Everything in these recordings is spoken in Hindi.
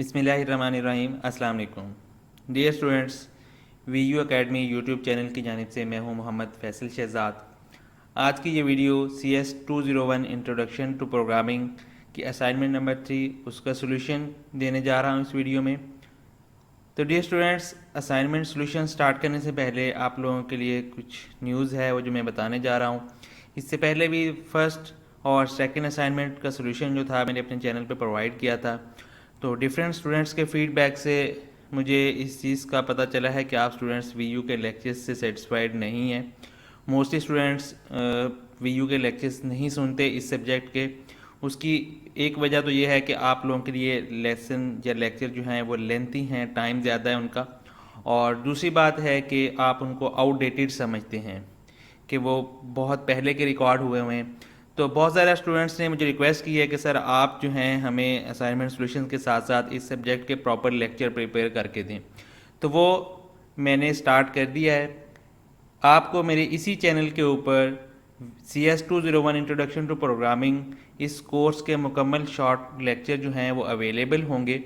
बिस्मिल्लाहिर्रहमानिर्रहीम अस्सलाम वालेकुम। Dear students, VU academy YouTube channel की जानिब से मैं हूं मोहम्मद फैसल शहजाद। आज की ये video CS201 introduction to programming की असाइनमेंट नंबर 3 उसका सोल्यूशन देने जा रहा हूं इस वीडियो में। तो dear students, assignment solution start करने से पहले आप लोगों के लिए कुछ न्यूज़ है वो जो मैं बताने जा रहा हूँ। इससे पहले भी फर्स्ट और सेकंड असाइनमेंट का सोल्यूशन जो था मैंने अपने चैनल पे प्रोवाइड किया था। तो डिफरेंट स्टूडेंट्स के फीडबैक से मुझे इस चीज़ का पता चला है कि आप स्टूडेंट्स वीयू के लेक्चर्स से सेटिस्फाइड नहीं हैं। मोस्टली स्टूडेंट्स वीयू के लेक्चर्स नहीं सुनते इस सब्जेक्ट के। उसकी एक वजह तो ये है कि आप लोगों के लिए लेसन या लेक्चर जो हैं वो लेंथी हैं, टाइम ज़्यादा है उनका। और दूसरी बात है कि आप उनको आउटडेटेड समझते हैं कि वो बहुत पहले के रिकॉर्ड हुए हुए हैं। तो बहुत सारे स्टूडेंट्स ने मुझे रिक्वेस्ट की है कि सर आप जो हैं हमें असाइनमेंट सॉल्यूशन के साथ साथ इस सब्जेक्ट के प्रॉपर लेक्चर प्रिपेयर करके दें। तो वो मैंने स्टार्ट कर दिया है। आपको मेरे इसी चैनल के ऊपर CS201 इंट्रोडक्शन टू प्रोग्रामिंग इस कोर्स के मुकम्मल शॉर्ट लेक्चर जो हैं वो अवेलेबल होंगे।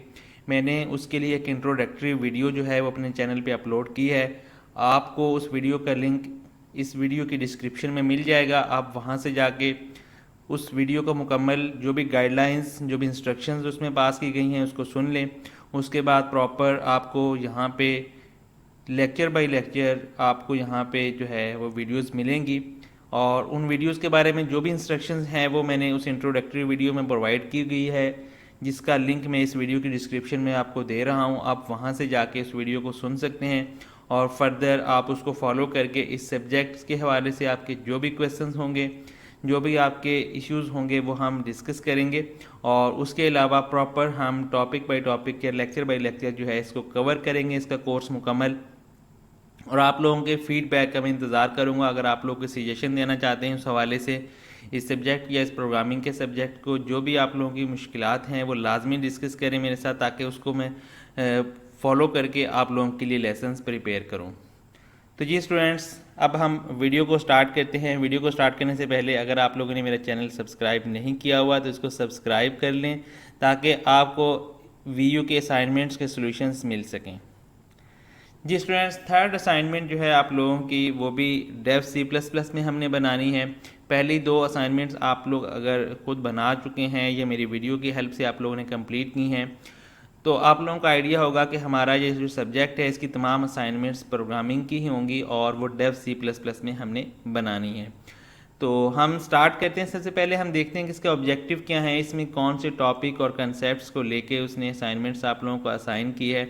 मैंने उसके लिए एक इंट्रोडक्टरी वीडियो जो है वो अपने चैनल पे अपलोड की है। आपको उस वीडियो का लिंक इस वीडियो की डिस्क्रिप्शन में मिल जाएगा। आप वहाँ से जाके उस वीडियो का मुकम्मल जो भी गाइडलाइंस, जो भी इंस्ट्रक्शंस उसमें पास की गई हैं उसको सुन लें। उसके बाद प्रॉपर आपको यहाँ पे लेक्चर बाय लेक्चर आपको यहाँ पे जो है वो वीडियोस मिलेंगी। और उन वीडियोस के बारे में जो भी इंस्ट्रक्शंस हैं वो मैंने उस इंट्रोडक्टरी वीडियो में प्रोवाइड की गई है, जिसका लिंक मैं इस वीडियो की डिस्क्रिप्शन में आपको दे रहा हूँ। आप वहाँ से जाके इस वीडियो को सुन सकते हैं और फर्दर आप उसको फॉलो करके इस सब्जेक्ट्स के हवाले से आपके जो भी क्वेश्चंस होंगे, जो भी आपके इश्यूज़ होंगे वो हम डिस्कस करेंगे। और उसके अलावा प्रॉपर हम टॉपिक बाय टॉपिक या लेक्चर बाय लेक्चर जो है इसको कवर करेंगे, इसका कोर्स मुकम्मल। और आप लोगों के फीडबैक का मैं इंतज़ार करूंगा। अगर आप लोग कोई सजेशन देना चाहते हैं उस हवाले से इस सब्जेक्ट या इस प्रोग्रामिंग के सब्जेक्ट को, जो भी आप लोगों की मुश्किलात हैं वो लाजमी डिस्कस करें मेरे साथ, ताकि उसको मैं फॉलो करके आप लोगों के लिए लेसन्स प्रिपेयर करूं। तो जी स्टूडेंट्स, अब हम वीडियो को स्टार्ट करते हैं। वीडियो को स्टार्ट करने से पहले अगर आप लोगों ने मेरा चैनल सब्सक्राइब नहीं किया हुआ तो इसको सब्सक्राइब कर लें, ताकि आपको वीयू के असाइनमेंट्स के सॉल्यूशंस मिल सकें। जी स्टूडेंट्स, थर्ड असाइनमेंट जो है आप लोगों की वो भी डेव C++ में हमने बनानी है। पहली दो असाइनमेंट्स आप लोग अगर खुद बना चुके हैं या मेरी वीडियो की हेल्प से आप लोगों ने कंप्लीट की हैं तो आप लोगों का आइडिया होगा कि हमारा ये जो सब्जेक्ट है इसकी तमाम असाइनमेंट्स प्रोग्रामिंग की ही होंगी और वो डेव C++ में हमने बनानी है। तो हम स्टार्ट करते हैं। सबसे पहले हम देखते हैं कि इसका ऑब्जेक्टिव क्या है, इसमें कौन से टॉपिक और कंसेप्ट को लेके उसने असाइनमेंट्स आप लोगों को असाइन की है।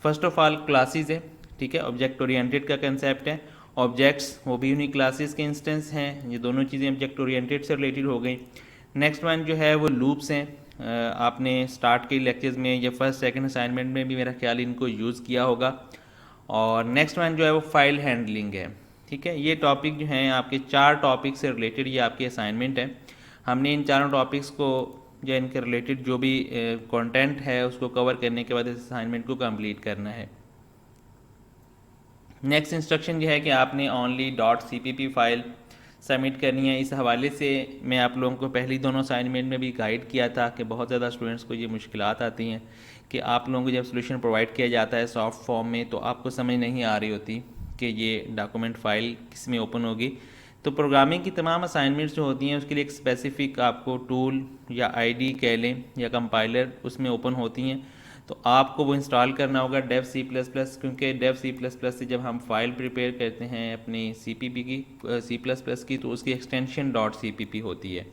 फर्स्ट ऑफ ऑल क्लासेस है, ठीक है, ऑब्जेक्ट ओरिएंटेड का कंसेप्ट है। ऑब्जेक्ट्स वो भी उन्हीं क्लासेस के इंस्टेंस हैं। ये दोनों चीज़ें ऑब्जेक्ट ओरिएंटेड से रिलेटेड हो गई। नेक्स्ट वन जो है वो लूप्स हैं। आपने स्टार्ट के लेक्चर्स में या फर्स्ट सेकंड असाइनमेंट में भी मेरा ख्याल इनको यूज़ किया होगा। और नेक्स्ट वन जो है वो फाइल हैंडलिंग है, ठीक है। ये टॉपिक जो हैं आपके 4 टॉपिक से रिलेटेड ये आपकी असाइनमेंट है। हमने इन चारों टॉपिक्स को या इनके रिलेटेड जो भी कंटेंट है उसको कवर करने के बाद इस असाइनमेंट को कंप्लीट करना है। नेक्स्ट इंस्ट्रक्शन ये है कि आपने ओनली .cpp फाइल सबमिट करनी है। इस हवाले से मैं आप लोगों को पहली दोनों असाइनमेंट में भी गाइड किया था कि बहुत ज़्यादा स्टूडेंट्स को ये मुश्किलात आती हैं कि आप लोगों को जब सोल्यूशन प्रोवाइड किया जाता है सॉफ्ट फॉर्म में तो आपको समझ नहीं आ रही होती कि ये डॉक्यूमेंट फ़ाइल किस में ओपन होगी। तो प्रोग्रामिंग की तमाम असाइनमेंट्स जो होती हैं उसके लिए एक स्पेसिफ़िक आपको टूल या आईडी कह लें या कंपाइलर उसमें ओपन होती हैं। तो आपको वो इंस्टॉल करना होगा डेव C++, क्योंकि डेव C++ से जब हम फाइल प्रिपेयर करते हैं अपनी CPP की C++ की तो उसकी एक्सटेंशन .cpp होती है।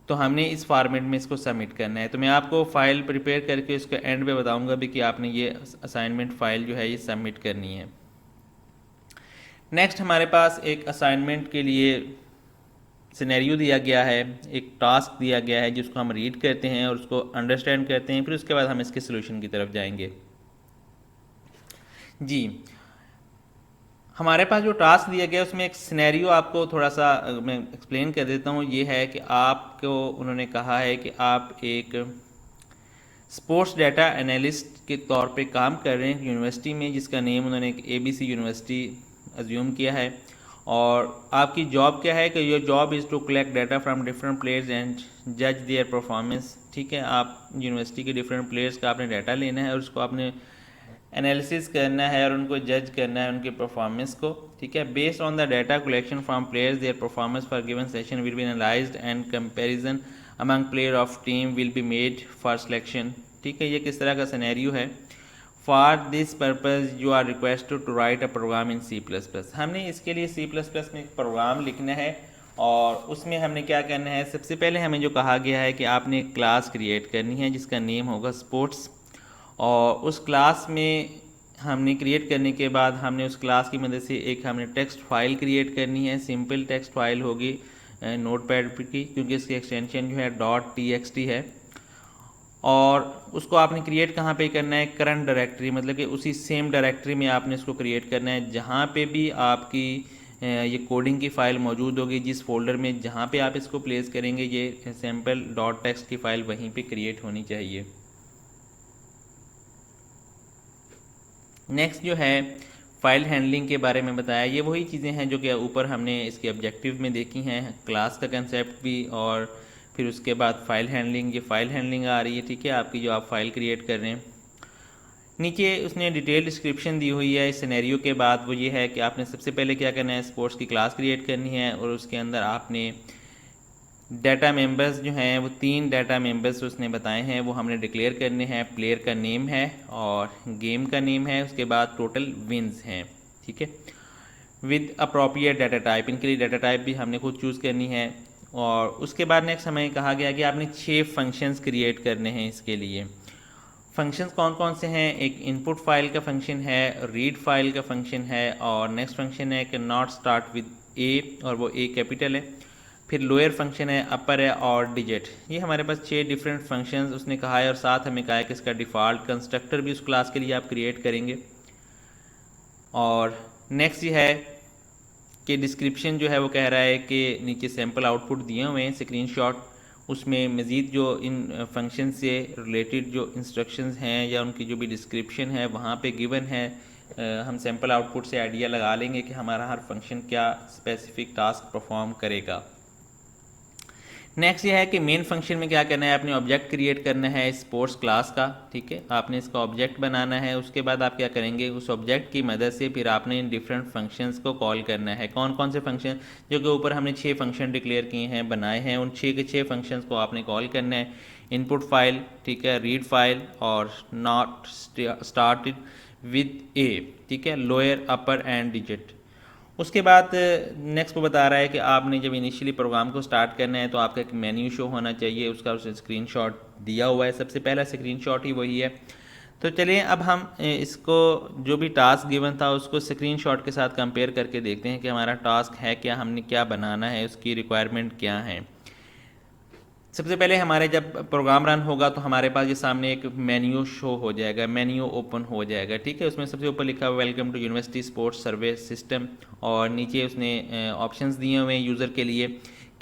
तो हमने इस फॉर्मेट में इसको सबमिट करना है। तो मैं आपको फ़ाइल प्रिपेयर करके इसके एंड पे बताऊंगा भी कि आपने ये असाइनमेंट फ़ाइल जो है ये सबमिट करनी है। नेक्स्ट हमारे पास एक असाइनमेंट के लिए सिनेरियो दिया गया है, एक टास्क दिया गया है जिसको हम रीड करते हैं और उसको अंडरस्टैंड करते हैं, फिर उसके बाद हम इसके सोल्यूशन की तरफ जाएंगे। जी, हमारे पास जो टास्क दिया गया है उसमें एक सिनेरियो आपको थोड़ा सा मैं एक्सप्लेन कर देता हूँ। ये है कि आपको उन्होंने कहा है कि आप एक स्पोर्ट्स डाटा एनालिस्ट के तौर पे काम कर रहे हैं यूनिवर्सिटी में, जिसका नेम उन्होंने एक ABC यूनिवर्सिटी अज्यूम किया है। और आपकी जॉब क्या है कि your job is to collect data from different players and जज देयर परफॉर्मेंस। ठीक है, आप यूनिवर्सिटी के डिफरेंट प्लेयर्स का आपने डाटा लेना है और उसको आपने एनालिसिस करना है और उनको जज करना है उनके परफॉर्मेंस को। ठीक है, based on the data collection from players their performance for given session will be analysed and comparison among player of team will be made for selection. ठीक है, ये किस तरह का सिनेरियो है। For this purpose you are requested to write a program in C++। हमने इसके लिए C++ में एक प्रोग्राम लिखना है और उसमें हमने क्या करना है, सबसे पहले हमें जो कहा गया है कि आपने एक क्लास क्रिएट करनी है जिसका नेम होगा स्पोर्ट्स। और उस क्लास में हमने क्रिएट करने के बाद हमने उस क्लास की मदद से एक हमने टेक्स्ट फाइल क्रिएट करनी है। सिंपल टेक्स्ट फाइल होगी नोटपैड की, क्योंकि इसकी एक्सटेंशन जो है .txt है। और उसको आपने क्रिएट कहाँ पे करना है, करंट डायरेक्टरी, मतलब कि उसी सेम डायरेक्टरी में आपने इसको क्रिएट करना है जहाँ पे भी आपकी ये कोडिंग की फ़ाइल मौजूद होगी, जिस फोल्डर में जहाँ पे आप इसको प्लेस करेंगे ये सैम्पल .txt की फ़ाइल वहीं पे क्रिएट होनी चाहिए। नेक्स्ट जो है फाइल हैंडलिंग के बारे में बताया, ये वही चीज़ें हैं जो कि ऊपर हमने इसके ऑब्जेक्टिव में देखी हैं, क्लास का कंसेप्ट भी और फिर उसके बाद फाइल हैंडलिंग। ये फाइल हैंडलिंग आ रही है, ठीक है, आपकी जो आप फाइल क्रिएट कर रहे हैं। नीचे उसने डिटेल डिस्क्रिप्शन दी हुई है इस सिनेरियो के बाद, वो ये है कि आपने सबसे पहले क्या करना है, स्पोर्ट्स की क्लास क्रिएट करनी है और उसके अंदर आपने डाटा मेंबर्स जो हैं वो 3 डाटा मेंबर्स उसने बताए हैं वो हमने डिक्लेयर करने हैं। प्लेयर का नेम है और गेम का नेम है, उसके बाद टोटल विन्स हैं। ठीक है, विद अप्रोप्रिएट डाटा टाइप, इनके लिए डाटा टाइप भी हमने खुद चूज़ करनी है। और उसके बाद नेक्स्ट हमें कहा गया कि आपने 6 फंक्शंस क्रिएट करने हैं। इसके लिए फंक्शंस कौन कौन से हैं, एक इनपुट फाइल का फंक्शन है, रीड फाइल का फंक्शन है और नेक्स्ट फंक्शन है कि नॉट स्टार्ट विद ए और वो ए कैपिटल है। फिर लोअर फंक्शन है, अपर है और डिजिट। ये हमारे पास 6 डिफरेंट फंक्शंस उसने कहा है और साथ हमें कहा है कि इसका डिफ़ॉल्ट कंस्ट्रक्टर भी उस क्लास के लिए आप क्रिएट करेंगे। और नेक्स्ट ये है कि डिस्क्रिप्शन जो है वो कह रहा है कि नीचे सैम्पल आउटपुट दिए हुए हैं स्क्रीनशॉट, उसमें मज़ीद जो इन फंक्शन से रिलेटेड जो इंस्ट्रक्शंस हैं या उनकी जो भी डिस्क्रिप्शन है वहाँ पे गिवन है। हम सैम्पल आउटपुट से आइडिया लगा लेंगे कि हमारा हर फंक्शन क्या स्पेसिफिक टास्क परफॉर्म करेगा। नेक्स्ट ये है कि मेन फंक्शन में क्या करना है, आपने ऑब्जेक्ट क्रिएट करना है स्पोर्ट्स क्लास का। ठीक है, आपने इसका ऑब्जेक्ट बनाना है। उसके बाद आप क्या करेंगे, उस ऑब्जेक्ट की मदद से फिर आपने इन डिफरेंट फंक्शंस को कॉल करना है। कौन कौन से फंक्शन, जो कि ऊपर हमने 6 फंक्शन डिक्लेयर किए हैं, बनाए हैं, उन 6 के 6 फंक्शंस को आपने कॉल करना है। इनपुट फाइल, ठीक है, रीड फाइल और नॉट स्टार्टेड विद ए, ठीक है, लोअर अपर एंड डिजिट। उसके बाद नेक्स्ट वो बता रहा है कि आपने जब इनिशियली प्रोग्राम को स्टार्ट करना है तो आपका एक मेन्यू शो होना चाहिए, उसका उसे स्क्रीनशॉट दिया हुआ है। सबसे पहला स्क्रीनशॉट ही वही है। तो चलिए अब हम इसको जो भी टास्क गिवन था उसको स्क्रीनशॉट के साथ कंपेयर करके देखते हैं कि हमारा टास्क है क्या, हमने क्या बनाना है, उसकी रिक्वायरमेंट क्या है। सबसे पहले हमारे जब प्रोग्राम रन होगा तो हमारे पास ये सामने एक मेन्यू शो हो जाएगा, मेन्यू ओपन हो जाएगा। ठीक है, उसमें सबसे ऊपर लिखा हुआ welcome to university sports survey system और नीचे उसने ऑप्शंस दिए हुए हैं यूज़र के लिए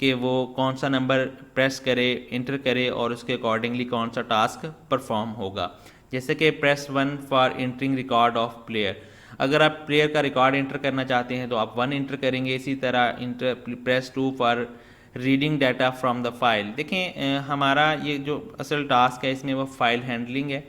कि वो कौन सा नंबर प्रेस करे, इंटर करे और उसके अकॉर्डिंगली कौन सा टास्क परफॉर्म होगा। जैसे कि press 1 for entering record of player, अगर आप प्लेयर का रिकॉर्ड इंटर करना चाहते हैं तो आप 1 इंटर करेंगे। इसी तरह press 2 for reading data from the file. देखें हमारा ये जो असल टास्क है इसमें वो फाइल हैंडलिंग है।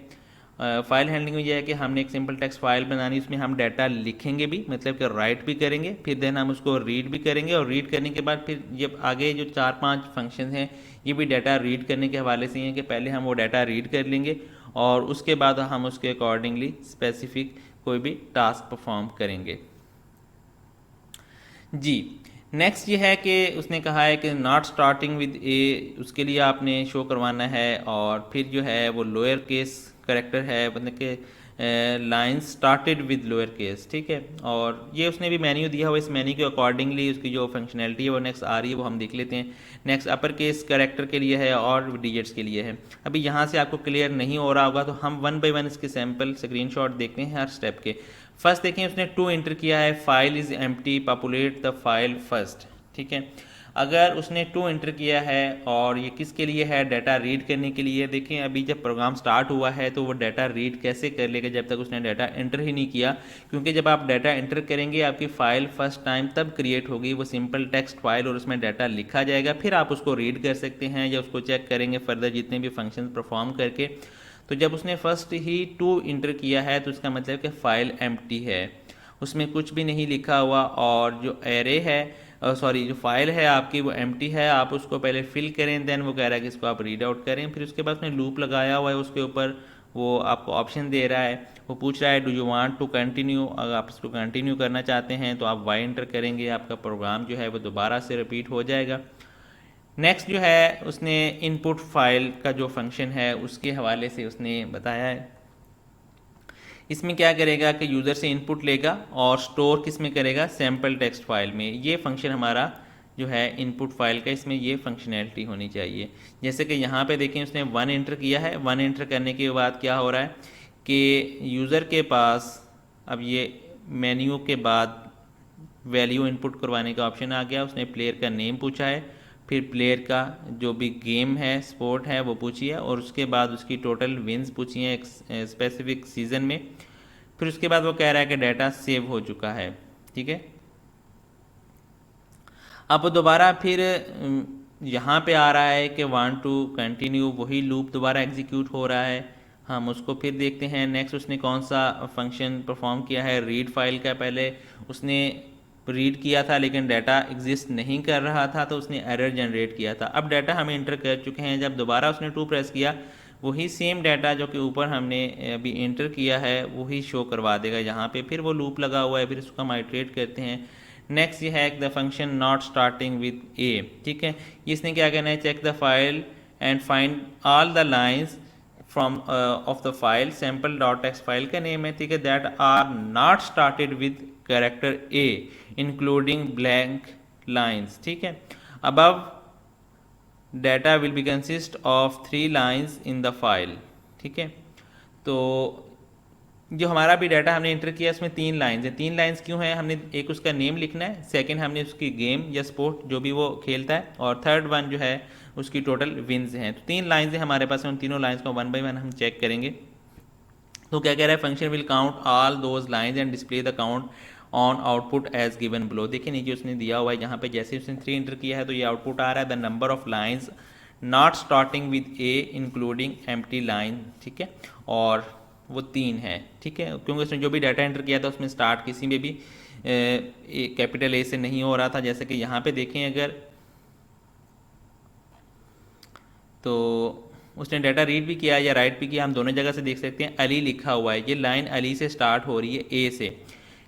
फाइल हैंडलिंग में यह है कि हमने एक सिंपल टेक्स्ट फाइल बनानी, उसमें हम डाटा लिखेंगे भी, मतलब कि राइट भी करेंगे, फिर देन हम उसको रीड भी करेंगे और रीड करने के बाद फिर जब आगे जो 4-5 फंक्शन हैं ये भी डाटा रीड करने के हवाले से हैं कि पहले हम वो डाटा रीड कर लेंगे और उसके बाद हम उसके अकॉर्डिंगली स्पेसिफिक कोई भी टास्क परफॉर्म करेंगे। जी, नेक्स्ट ये है कि उसने कहा है कि नॉट स्टार्टिंग विद ए, उसके लिए आपने शो करवाना है और फिर जो है वो लोअर केस करेक्टर है, मतलब कि line started with lower case. ठीक है, और ये उसने भी मेन्यू दिया हुआ, इस मेन्यू के अकॉर्डिंगली उसकी जो फंक्शनैलिटी है वो नेक्स्ट आ रही है, वो हम देख लेते हैं। नेक्स्ट अपर केस करेक्टर के लिए है और डिजिट्स के लिए है। अभी यहाँ से आपको क्लियर नहीं हो रहा होगा तो हम 1 बाय 1 इसके सैम्पल स्क्रीनशॉट देखते हैं हर स्टेप के। फर्स्ट देखें उसने 2 इंटर किया है, file is empty, populate the file first. ठीक है, अगर उसने 2 इंटर किया है और ये किसके लिए है, डाटा रीड करने के लिए। देखें अभी जब प्रोग्राम स्टार्ट हुआ है तो वो डाटा रीड कैसे कर लेगा जब तक उसने डाटा एंटर ही नहीं किया, क्योंकि जब आप डाटा एंटर करेंगे आपकी फ़ाइल फर्स्ट टाइम तब क्रिएट होगी, वो सिंपल टेक्स्ट फाइल, और उसमें डाटा लिखा जाएगा, फिर आप उसको रीड कर सकते हैं या उसको चेक करेंगे फर्दर जितने भी फंक्शन परफॉर्म करके। तो जब उसने फर्स्ट ही 2 इंटर किया है तो इसका मतलब कि फ़ाइल एम्प्टी है, उसमें कुछ भी नहीं लिखा हुआ, और जो एरे है सॉरी जो फाइल है आपकी वो एम्प्टी है। आप उसको पहले फिल करें, देन वो कह रहा है कि इसको आप रीड आउट करें, फिर उसके बाद उसने लूप लगाया हुआ है उसके ऊपर, वो आपको ऑप्शन दे रहा है, वो पूछ रहा है do you want to continue. अगर आप इसको कंटिन्यू करना चाहते हैं तो आप वाई इंटर करेंगे, आपका प्रोग्राम जो है वो दोबारा से रिपीट हो जाएगा। नेक्स्ट जो है उसने इनपुट फाइल का जो फंक्शन है उसके हवाले से उसने बताया है। इसमें क्या करेगा कि यूज़र से इनपुट लेगा और स्टोर किस में करेगा, सैम्पल टेक्स्ट फाइल में। ये फंक्शन हमारा जो है इनपुट फाइल का, इसमें ये फंक्शनैलिटी होनी चाहिए। जैसे कि यहाँ पे देखें उसने 1 इंटर किया है, 1 इंटर करने के बाद क्या हो रहा है कि यूज़र के पास अब ये मेन्यू के बाद वैल्यू इनपुट करवाने का ऑप्शन आ गया। उसने प्लेयर का नेम पूछा है, फिर प्लेयर का जो भी गेम है स्पोर्ट है वो पूछी है, और उसके बाद उसकी टोटल विन्स पूछी हैं एक स्पेसिफिक सीज़न में। फिर उसके बाद वो कह रहा है कि डाटा सेव हो चुका है, ठीक है। अब दोबारा फिर यहाँ पे आ रहा है कि वांट टू कंटिन्यू, वही लूप दोबारा एग्जीक्यूट हो रहा है। हम उसको फिर देखते हैं। नेक्स्ट उसने कौन सा फंक्शन परफॉर्म किया है, रीड फाइल का। पहले उसने रीड किया था लेकिन डाटा एग्जिस्ट नहीं कर रहा था तो उसने एरर जनरेट किया था। अब डाटा हम इंटर कर चुके हैं, जब दोबारा उसने 2 प्रेस किया वही सेम डाटा जो कि ऊपर हमने अभी इंटर किया है वही शो करवा देगा यहाँ पे। फिर वो लूप लगा हुआ है, फिर इसको हम आइट्रेट करते हैं। नेक्स्ट ये है the function not starting with A, ठीक है। इसने क्या करना है, check the file and find all the lines from of the file sample dot text file का नेम है, ठीक है, that are not started with character A including blank lines, ठीक है। Above data will be consist of 3 lines in the file, ठीक है। तो जो हमारा भी डाटा हमने इंटर किया उसमें 3 लाइन्स हैं। 3 लाइन्स क्यों है, हमने एक उसका नेम लिखना है, सेकंड हमने उसकी गेम या स्पोर्ट जो भी वो खेलता है, और थर्ड वन जो है उसकी टोटल विन्स हैं। तो 3 लाइन्स हैं हमारे पास, उन तीनों लाइन्स को 1 बाय 1 हम चेक करेंगे। तो क्या कह रहा है, function will count all those lines and display the count on output as given below. देखिए नीचे उसने दिया हुआ है, यहाँ पे जैसे उसने 3 इंटर किया है तो ये आउटपुट आ रहा है the number of lines not starting with A including empty line, ठीक है, और वो 3 है, ठीक है, क्योंकि उसने जो भी डाटा एंटर किया था उसमें स्टार्ट किसी में भी कैपिटल ए से नहीं हो रहा था। जैसे कि यहाँ पे देखें अगर तो उसने डाटा रीड भी किया या राइट भी किया, हम दोनों जगह से देख सकते हैं अली लिखा हुआ है, ये लाइन अली से स्टार्ट हो रही है ए से,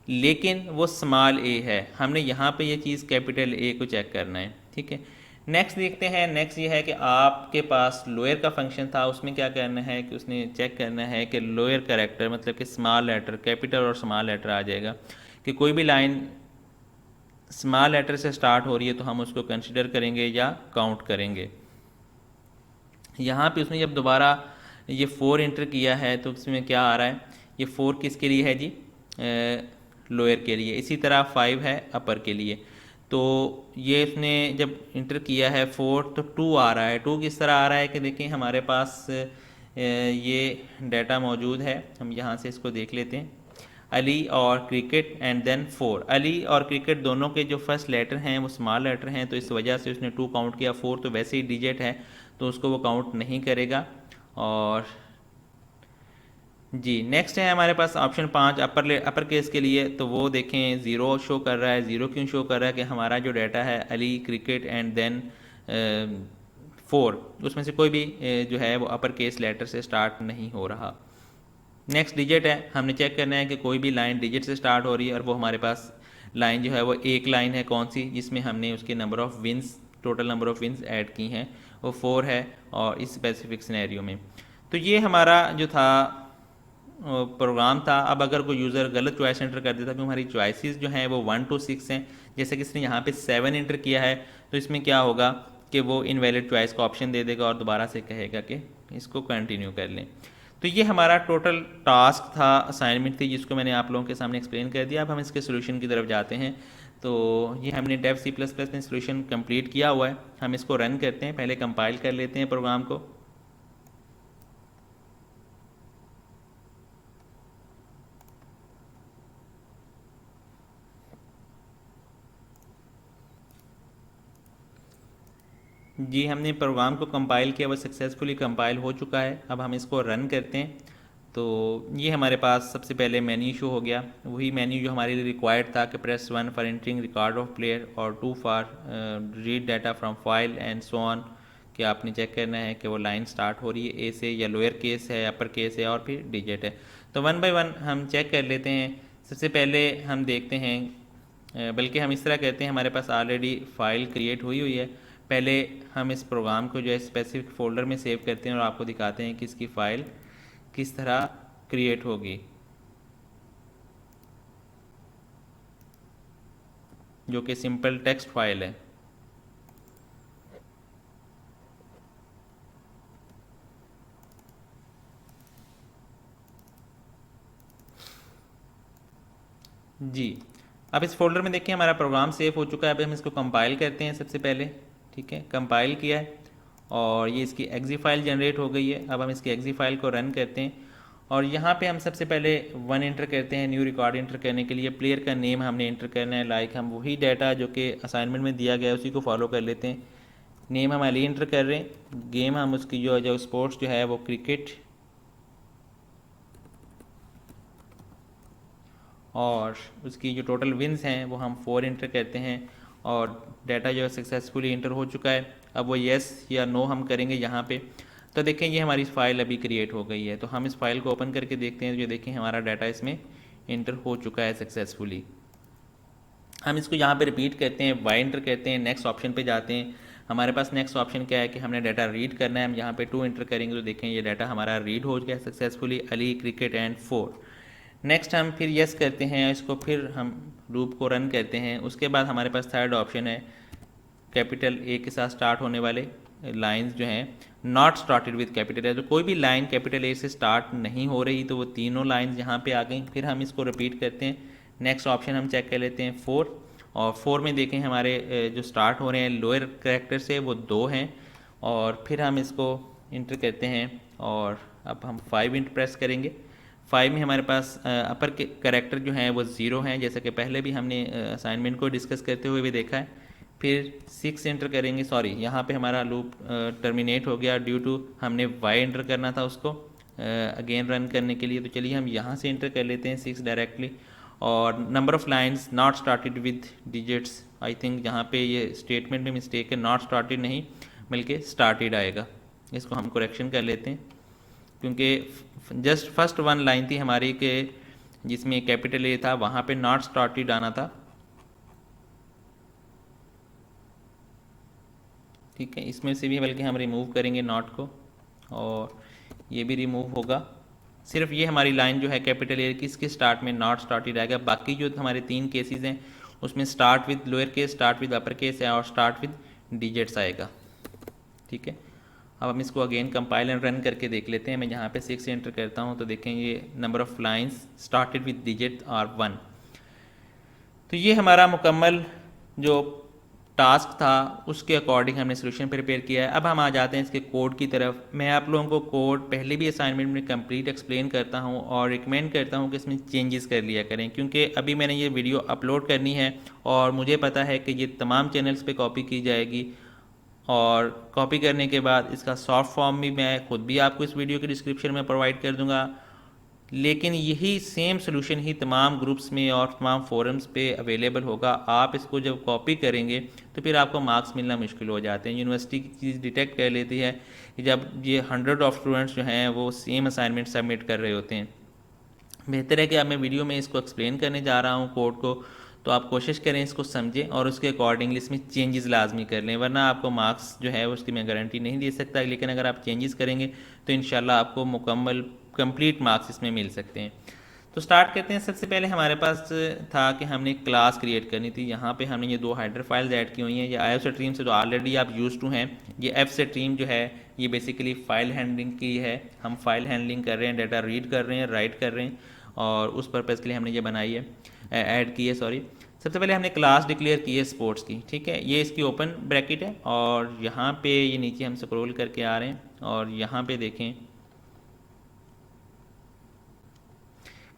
लेकिन वो स्मॉल ए है। हमने यहाँ पे ये चीज़ कैपिटल ए को चेक करना है, ठीक है। नेक्स्ट देखते हैं। नेक्स्ट ये है कि आपके पास लोअर का फंक्शन था, उसमें क्या करना है कि उसने चेक करना है कि लोअर कैरेक्टर मतलब कि स्मॉल लेटर, कैपिटल और स्मॉल लेटर आ जाएगा, कि कोई भी लाइन स्मॉल लेटर से स्टार्ट हो रही है तो हम उसको कंसिडर करेंगे या काउंट करेंगे। यहाँ पे उसने जब दोबारा ये 4 इंटर किया है तो उसमें क्या आ रहा है, ये 4 किसके लिए है जी, लोअर के लिए। इसी तरह 5 है अपर के लिए। तो ये उसने जब इंटर किया है 4 तो 2 आ रहा है। 2 किस तरह आ रहा है कि देखिए हमारे पास ये डाटा मौजूद है, हम यहाँ से इसको देख लेते हैं। अली और क्रिकेट एंड देन 4। अली और क्रिकेट दोनों के जो फर्स्ट लेटर हैं वो स्मॉल लेटर हैं, तो इस वजह से उसने 2 काउंट किया। 4 तो वैसे ही डिजिट है तो उसको वो काउंट नहीं करेगा। और जी नेक्स्ट है हमारे पास ऑप्शन 5 अपर केस के लिए। तो वो देखें 0 शो कर रहा है। 0 क्यों शो कर रहा है कि हमारा जो डाटा है अली क्रिकेट एंड देन 4 उसमें से कोई भी जो है वो अपर केस लेटर से स्टार्ट नहीं हो रहा। नेक्स्ट डिजिट है, हमने चेक करना है कि कोई भी लाइन डिजिट से स्टार्ट हो रही है, और वो हमारे पास लाइन जो है वो एक लाइन है कौन सी, जिसमें हमने उसके number of wins, total number of wins add की हैं, वो 4 है और इस स्पेसिफिक सिनेरियो में। तो ये हमारा जो था प्रोग्राम था। अब अगर कोई यूज़र गलत चॉइस एंटर कर देता, क्योंकि हमारी चॉइसेस जो हैं वो 1 to 6 हैं, जैसे कि इसने यहाँ पे 7 एंटर किया है, तो इसमें क्या होगा कि वो इनवैलिड चॉइस का ऑप्शन दे देगा और दोबारा से कहेगा कि इसको कंटिन्यू कर लें। तो ये हमारा टोटल टास्क था, असाइनमेंट थी, जिसको मैंने आप लोगों के सामने एक्सप्लेन कर दिया। अब हम इसके सोल्यूशन की तरफ जाते हैं। तो ये हमने डेव सी प्लस प्लस में सोल्यूशन कंप्लीट किया हुआ है। हम इसको रन करते हैं, पहले कंपाइल कर लेते हैं प्रोग्राम को। जी हमने प्रोग्राम को कंपाइल किया, वो सक्सेसफुली कंपाइल हो चुका है। अब हम इसको रन करते हैं तो ये हमारे पास सबसे पहले मेन्यू शो हो गया, वही मेन्यू जो हमारे लिए रिक्वायर्ड था कि press 1 for entering record of player और 2 for read data from file and so on, कि आपने चेक करना है कि वो लाइन स्टार्ट हो रही है ए से या लोअर केस है, अपर केस है और फिर डिजिट है। तो वन बाय वन हम चेक कर लेते हैं। सबसे पहले हम देखते हैं, बल्कि हम इस तरह कहते हैं, हमारे पास ऑलरेडी फ़ाइल क्रिएट हुई हुई है। पहले हम इस प्रोग्राम को जो है स्पेसिफिक फ़ोल्डर में सेव करते हैं और आपको दिखाते हैं कि इसकी फ़ाइल किस तरह क्रिएट होगी, जो कि सिंपल टेक्स्ट फाइल है। जी अब इस फोल्डर में देखिए हमारा प्रोग्राम सेव हो चुका है। अब हम इसको कंपाइल करते हैं सबसे पहले। ठीक है, कंपाइल किया है और ये इसकी एग्जी फाइल जनरेट हो गई है। अब हम इसकी एग्जी फाइल को रन करते हैं और यहाँ पे हम सबसे पहले 1 इंटर करते हैं। न्यू रिकॉर्ड इंटर करने के लिए प्लेयर का नेम हमने इंटर करना है। लाइक हम वही डाटा जो कि असाइनमेंट में दिया गया है उसी को फॉलो कर लेते हैं। नेम हम अली इंटर कर रहे हैं। गेम हम उसकी जो स्पोर्ट्स जो है वो क्रिकेट, और उसकी जो टोटल विन्स हैं वो हम 4 इंटर करते हैं और डाटा जो है सक्सेसफुली इंटर हो चुका है। अब वो येस या नो हम करेंगे यहाँ पे। तो देखें ये हमारी फाइल अभी क्रिएट हो गई है। तो हम इस फाइल को ओपन करके देखते हैं, तो ये देखें हमारा डाटा इसमें इंटर हो चुका है सक्सेसफुली। हम इसको यहाँ पे रिपीट करते हैं, वाई इंटर करते हैं, नेक्स्ट ऑप्शन पे जाते हैं। हमारे पास नेक्स्ट ऑप्शन क्या है कि हमने डाटा रीड करना है। हम यहाँ पे 2 इंटर करेंगे तो देखें ये डाटा हमारा रीड हो गया successfully, Ali cricket and 4। Next हम फिर यस करते हैं, इसको फिर हम लूप को रन करते हैं। उसके बाद हमारे पास थर्ड ऑप्शन है, कैपिटल ए के साथ स्टार्ट होने वाले लाइंस जो हैं नॉट स्टार्टेड विद कैपिटल है। तो कोई भी लाइन कैपिटल ए से स्टार्ट नहीं हो रही, तो वो तीनों लाइंस यहाँ पे आ गई। फिर हम इसको रिपीट करते हैं। नेक्स्ट ऑप्शन हम चेक कर लेते हैं 4, और 4 में देखें हमारे जो स्टार्ट हो रहे हैं लोअर कैरेक्टर से वो 2 हैं। और फिर हम इसको इंटर करते हैं और अब हम 5 इंटर प्रेस करेंगे। 5 में हमारे पास अपर के कैरेक्टर जो हैं वो 0 हैं, जैसा कि पहले भी हमने असाइनमेंट को डिस्कस करते हुए भी देखा है। फिर 6 एंटर करेंगे, सॉरी यहाँ पे हमारा लूप टर्मिनेट हो गया ड्यू टू हमने वाई एंटर करना था उसको अगेन रन करने के लिए। तो चलिए हम यहाँ से एंटर कर लेते हैं 6 डायरेक्टली। और number of lines not started with digits, I think यहाँ पे ये स्टेटमेंट में मिस्टेक है, नॉट स्टार्टेड नहीं बल्कि स्टार्टेड आएगा। इसको हम करेक्शन कर लेते हैं क्योंकि जस्ट फर्स्ट 1 लाइन थी हमारी के जिसमें कैपिटल ए था, वहाँ पे नॉट स्टार्टेड आना था। ठीक है, इसमें से भी बल्कि हम रिमूव करेंगे नॉट को और ये भी रिमूव होगा। सिर्फ ये हमारी लाइन जो है कैपिटल ए की इसके स्टार्ट में नॉट स्टार्टेड आएगा। बाकी जो हमारे 3 केसेस हैं उसमें start with lower case, start with upper case है और स्टार्ट विद डिजिट्स आएगा। ठीक है, अब हम इसको अगेन कंपाइल एंड रन करके देख लेते हैं। मैं यहाँ पे 6 एंटर करता हूँ तो देखें ये number of lines started with digit are 1। तो ये हमारा मुकम्मल जो टास्क था उसके अकॉर्डिंग हमने सोल्यूशन प्रिपेयर किया है। अब हम आ जाते हैं इसके कोड की तरफ। मैं आप लोगों को कोड पहले भी असाइनमेंट में कंप्लीट एक्सप्लेन करता हूं और रिकमेंड करता हूं कि इसमें चेंजेस कर लिया करें, क्योंकि अभी मैंने ये वीडियो अपलोड करनी है और मुझे पता है कि ये तमाम चैनल्स पे कॉपी की जाएगी और कॉपी करने के बाद इसका सॉफ्ट फॉर्म भी मैं खुद भी आपको इस वीडियो के डिस्क्रिप्शन में प्रोवाइड कर दूँगा। लेकिन यही सेम सोल्यूशन ही तमाम ग्रुप्स में और तमाम फोरम्स पे अवेलेबल होगा। आप इसको जब कॉपी करेंगे तो फिर आपको मार्क्स मिलना मुश्किल हो जाते हैं। यूनिवर्सिटी की चीज़ डिटेक्ट कर लेती है कि जब ये 100 ऑफ स्टूडेंट्स जो हैं वो सेम असाइनमेंट सबमिट कर रहे होते हैं। बेहतर है कि अब मैं वीडियो में इसको एक्सप्लेन करने जा रहा हूँ कोड को, तो आप कोशिश करें इसको समझें और उसके अकॉर्डिंगली इसमें चेंजेस लाजमी कर लें, वरना आपको मार्क्स जो है उसकी मैं गारंटी नहीं दे सकता। लेकिन अगर आप चेंजेस करेंगे तो इंशाल्लाह आपको मुकम्मल कंप्लीट मार्क्स इसमें मिल सकते हैं। तो स्टार्ट करते हैं। सबसे पहले हमारे पास था कि हमने क्लास क्रिएट करनी थी। यहाँ पे हमने ये 2 हेडर फाइल्स ऐड की हुई हैं। ये IO स्ट्रीम से तो ऑलरेडी आप यूज टू हैं। ये F स्ट्रीम जो है ये बेसिकली फ़ाइल हैंडलिंग की है। हम फाइल हैंडलिंग कर रहे हैं, डाटा रीड कर रहे हैं, राइट कर रहे हैं और उस पर्पज़ के लिए हमने ये बनाई है, ऐड की है, सॉरी। सबसे पहले हमने क्लास डिक्लेयर की है स्पोर्ट्स की, ठीक है, ये इसकी ओपन ब्रैकेट है और यहाँ पे ये नीचे हम स्क्रॉल करके आ रहे हैं और यहाँ पे देखें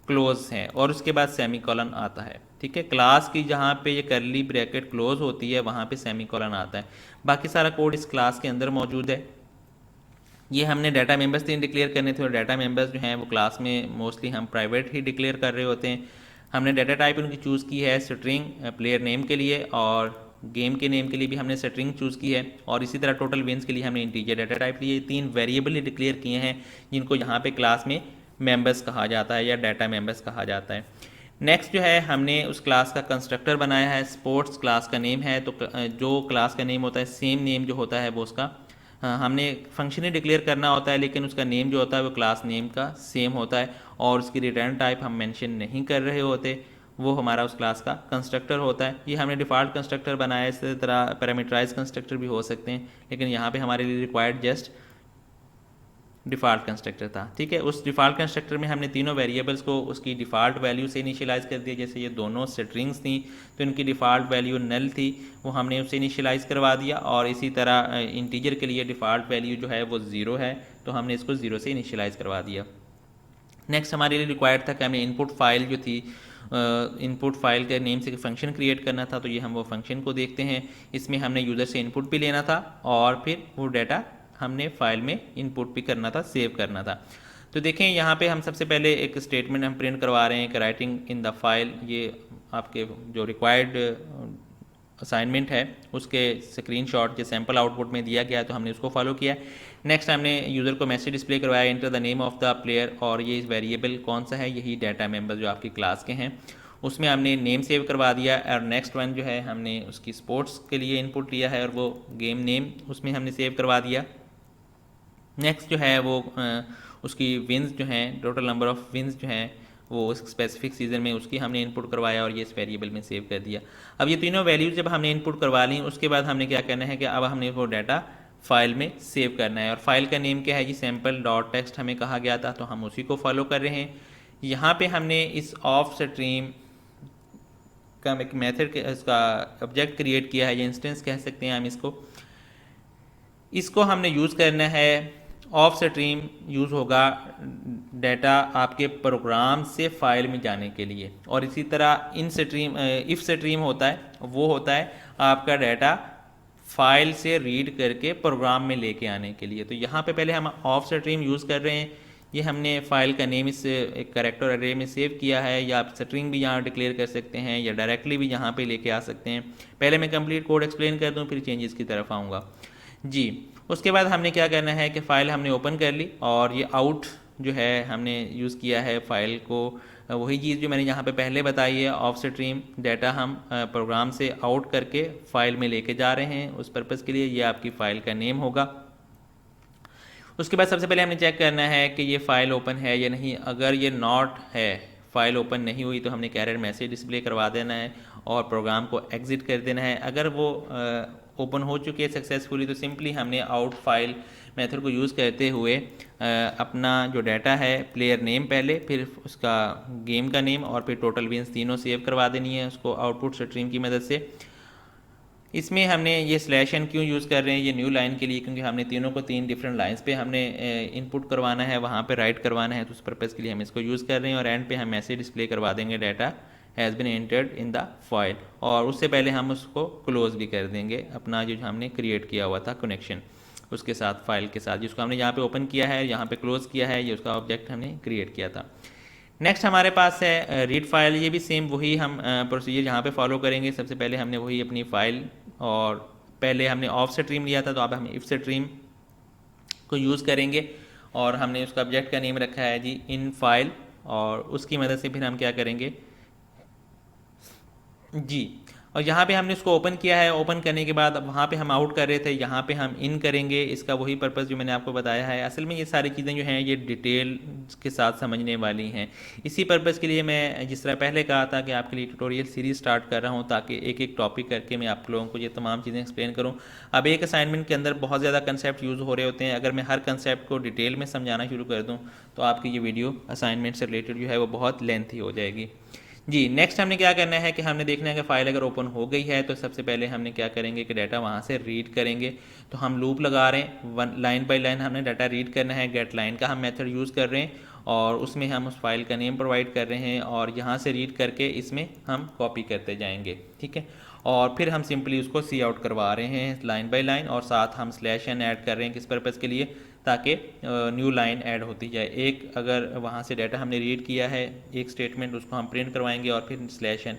क्लोज है और उसके बाद सेमीकोलन आता है, ठीक है। क्लास की जहाँ पे ये करली ब्रैकेट क्लोज होती है वहाँ पे सेमीकोलन आता है। बाकी सारा कोड इस क्लास के अंदर मौजूद है। ये हमने डाटा मेंबर्स 3 डिक्लेयर करने थे और डाटा मेंबर्स जो हैं वो क्लास में मोस्टली हम प्राइवेट ही डिक्लेयर कर रहे होते हैं। हमने डाटा टाइप उनकी चूज़ की है स्ट्रिंग प्लेयर नेम के लिए और गेम के नेम के लिए भी हमने स्ट्रिंग चूज़ की है और इसी तरह टोटल विन्स के लिए हमने इंटीजर डाटा टाइप लिए। 3 वेरिएबल ही डिक्लेयर किए हैं जिनको यहाँ पे क्लास में मेंबर्स कहा जाता है या डाटा मेंबर्स कहा जाता है। नेक्स्ट जो है हमने उस क्लास का कंस्ट्रक्टर बनाया है। स्पोर्ट्स क्लास का नेम है तो जो क्लास का नेम होता है सेम नेम जो होता है वो उसका हमने फंक्शन ही डिक्लेयर करना होता है, लेकिन उसका नेम जो होता है वो क्लास नेम का सेम होता है और उसकी रिटर्न टाइप हम मेंशन नहीं कर रहे होते, वो हमारा उस क्लास का कंस्ट्रक्टर होता है। ये हमने डिफ़ॉल्ट कंस्ट्रक्टर बनाया है। इसी तरह पैरामीटराइज कंस्ट्रक्टर भी हो सकते हैं, लेकिन यहाँ पे हमारे लिए रिक्वायर्ड जस्ट डिफ़ॉल्ट कंस्ट्रक्टर था, ठीक है। उस डिफ़ॉल्ट कंस्ट्रक्टर में हमने तीनों वेरिएबल्स को उसकी डिफ़ॉल्ट वैल्यू से इनिशियलाइज़ कर दिया। जैसे ये दोनों स्ट्रिंग्स थी तो इनकी डिफ़ॉल्ट वैल्यू नल थी, वो हमने उससे इनिशियलाइज़ करवा दिया और इसी तरह इंटीजर के लिए डिफ़ॉल्ट वैल्यू जो है वो 0 है तो हमने इसको 0 से इनिशियलाइज़ करवा दिया। नेक्स्ट हमारे लिए रिक्वायर्ड था कि हमें इनपुट फाइल जो थी इनपुट फाइल के नेम से फंक्शन क्रिएट करना था, तो ये हम वो फंक्शन को देखते हैं। इसमें हमने यूज़र से इनपुट भी लेना था और फिर वो डाटा हमने फाइल में इनपुट भी करना था, सेव करना था। तो देखें यहाँ पे हम सबसे पहले एक स्टेटमेंट हम प्रिंट करवा रहे हैं कि राइटिंग इन द फाइल, ये आपके जो रिक्वायर्ड असाइनमेंट है उसके स्क्रीनशॉट जो सैम्पल आउटपुट में दिया गया है तो हमने उसको फॉलो किया। नेक्स्ट हमने यूज़र को मैसेज डिस्प्ले करवाया enter the name of the player और ये वेरिएबल कौन सा है, यही डाटा मेंबर जो आपकी क्लास के हैं उसमें हमने नेम सेव करवा दिया। और नेक्स्ट वन जो है हमने उसकी स्पोर्ट्स के लिए इनपुट लिया है और वो गेम नेम उसमें हमने सेव करवा दिया। नेक्स्ट जो है वो उसकी विन्स जो हैं, टोटल नंबर ऑफ़ विन्स जो हैं वो उस स्पेसिफिक सीज़न में उसकी हमने इनपुट करवाया और ये इस वेरिएबल में सेव कर दिया। अब ये तीनों वैल्यूज़ जब हमने इनपुट करवा ली उसके बाद हमने क्या करना है कि अब हमने वो डाटा फाइल में सेव करना है और फाइल का नेम क्या है जी, सैम्पल डॉट टेक्स्ट हमें कहा गया था तो हम उसी को फॉलो कर रहे हैं। यहाँ पे हमने इस ऑफ स्ट्रीम का एक मेथड इसका ऑब्जेक्ट क्रिएट किया है, ये इंस्टेंस कह सकते हैं हम इसको हमने यूज़ करना है। ऑफ स्ट्रीम यूज़ होगा डाटा आपके प्रोग्राम से फाइल में जाने के लिए और इसी तरह इन स्ट्रीम इफ़ स्ट्रीम होता है वो होता है आपका डाटा फाइल से रीड करके प्रोग्राम में लेके आने के लिए। तो यहाँ पे पहले हम ऑफ स्ट्रीम यूज़ कर रहे हैं। ये हमने फाइल का नेम इस एक कैरेक्टर अरे में सेव किया है या आप स्ट्रिंग भी यहाँ डिक्लेयर कर सकते हैं या डायरेक्टली भी यहाँ पे लेके आ सकते हैं। पहले मैं कंप्लीट कोड एक्सप्लेन कर दूँ फिर चेंजेस की तरफ आऊँगा जी। उसके बाद हमने क्या करना है कि फ़ाइल हमने ओपन कर ली और ये आउट जो है हमने यूज़ किया है फाइल को, वही चीज़ जो मैंने यहाँ पे पहले बताई है। ऑफ स्ट्रीम डाटा हम प्रोग्राम से आउट करके फ़ाइल में लेके जा रहे हैं उस पर्पज़ के लिए, ये आपकी फ़ाइल का नेम होगा। उसके बाद सबसे पहले हमने चेक करना है कि ये फ़ाइल ओपन है या नहीं। अगर ये नॉट है, फ़ाइल ओपन नहीं हुई तो हमने एरर मैसेज डिस्प्ले करवा देना है और प्रोग्राम को एग्ज़िट कर देना है। अगर वो ओपन हो चुकी है सक्सेसफुली तो सिंपली हमने आउट फाइल मेथड को यूज़ करते हुए अपना जो डाटा है प्लेयर नेम पहले, फिर उसका गेम का नेम और फिर टोटल विन्स तीनों सेव करवा देनी है उसको आउटपुट स्ट्रीम की मदद से। इसमें हमने ये स्लैश n क्यों यूज़ कर रहे हैं ये न्यू लाइन के लिए, क्योंकि हमने तीनों को 3 डिफरेंट लाइंस पे हमने इनपुट करवाना है, वहाँ पे राइट करवाना है, तो उस पर्पज़ के लिए हम इसको यूज़ कर रहे हैं। और एंड पे हम मैसेज डिस्प्ले करवा देंगे data has been entered in the file, और उससे पहले हम उसको क्लोज भी कर देंगे अपना जो हमने क्रिएट किया हुआ था कनेक्शन उसके साथ, फाइल के साथ, जिसको हमने यहाँ पे ओपन किया है, यहाँ पे क्लोज किया है, ये उसका ऑब्जेक्ट हमने क्रिएट किया था। नेक्स्ट हमारे पास है रीड फाइल। ये भी सेम वही हम प्रोसीजर यहाँ पे फॉलो करेंगे। सबसे पहले हमने वही अपनी फ़ाइल, और पहले हमने ऑफ स्ट्रीम लिया था तो अब हम इफ स्ट्रीम को यूज़ करेंगे और हमने उसका ऑब्जेक्ट का नेम रखा है जी इन फाइल, और उसकी मदद से फिर हम क्या करेंगे जी, और यहाँ पे हमने उसको ओपन किया है। ओपन करने के बाद अब वहाँ पे हम आउट कर रहे थे, यहाँ पे हम इन करेंगे। इसका वही पर्पज़ जो मैंने आपको बताया है। असल में ये सारी चीज़ें जो हैं ये डिटेल के साथ समझने वाली हैं। इसी पर्पज़ के लिए मैं जिस तरह पहले कहा था कि आपके लिए ट्यूटोरियल सीरीज़ स्टार्ट कर रहा हूँ, ताकि एक एक टॉपिक करके मैं आप लोगों को ये तमाम चीज़ें एक्सप्लेन करूँ। अब एक असाइनमेंट के अंदर बहुत ज़्यादा कंसेप्ट यूज़ हो रहे होते हैं। अगर मैं हर कंसेप्ट को डिटेल में समझाना शुरू कर दूँ तो आपकी ये वीडियो असाइनमेंट से रिलेटेड जो है वो बहुत लेंथी हो जाएगी जी नेक्स्ट हमने क्या करना है कि हमने देखना है कि फ़ाइल अगर ओपन हो गई है तो सबसे पहले हमने क्या करेंगे कि डाटा वहाँ से रीड करेंगे। तो हम लूप लगा रहे हैं, वन लाइन बाय लाइन हमने डाटा रीड करना है। गेट लाइन का हम मेथड यूज़ कर रहे हैं और उसमें हम उस फाइल का नेम प्रोवाइड कर रहे हैं और यहाँ से रीड करके इसमें हम कॉपी करते जाएंगे, ठीक है। और फिर हम सिंपली उसको सी आउट करवा रहे हैं लाइन बाय लाइन और साथ हम स्लैश एन ऐड कर रहे हैं किस पर्पज़ के लिए, ताकि न्यू लाइन ऐड होती जाए। एक अगर वहाँ से डाटा हमने रीड किया है एक स्टेटमेंट, उसको हम प्रिंट करवाएंगे और फिर स्लैश एन।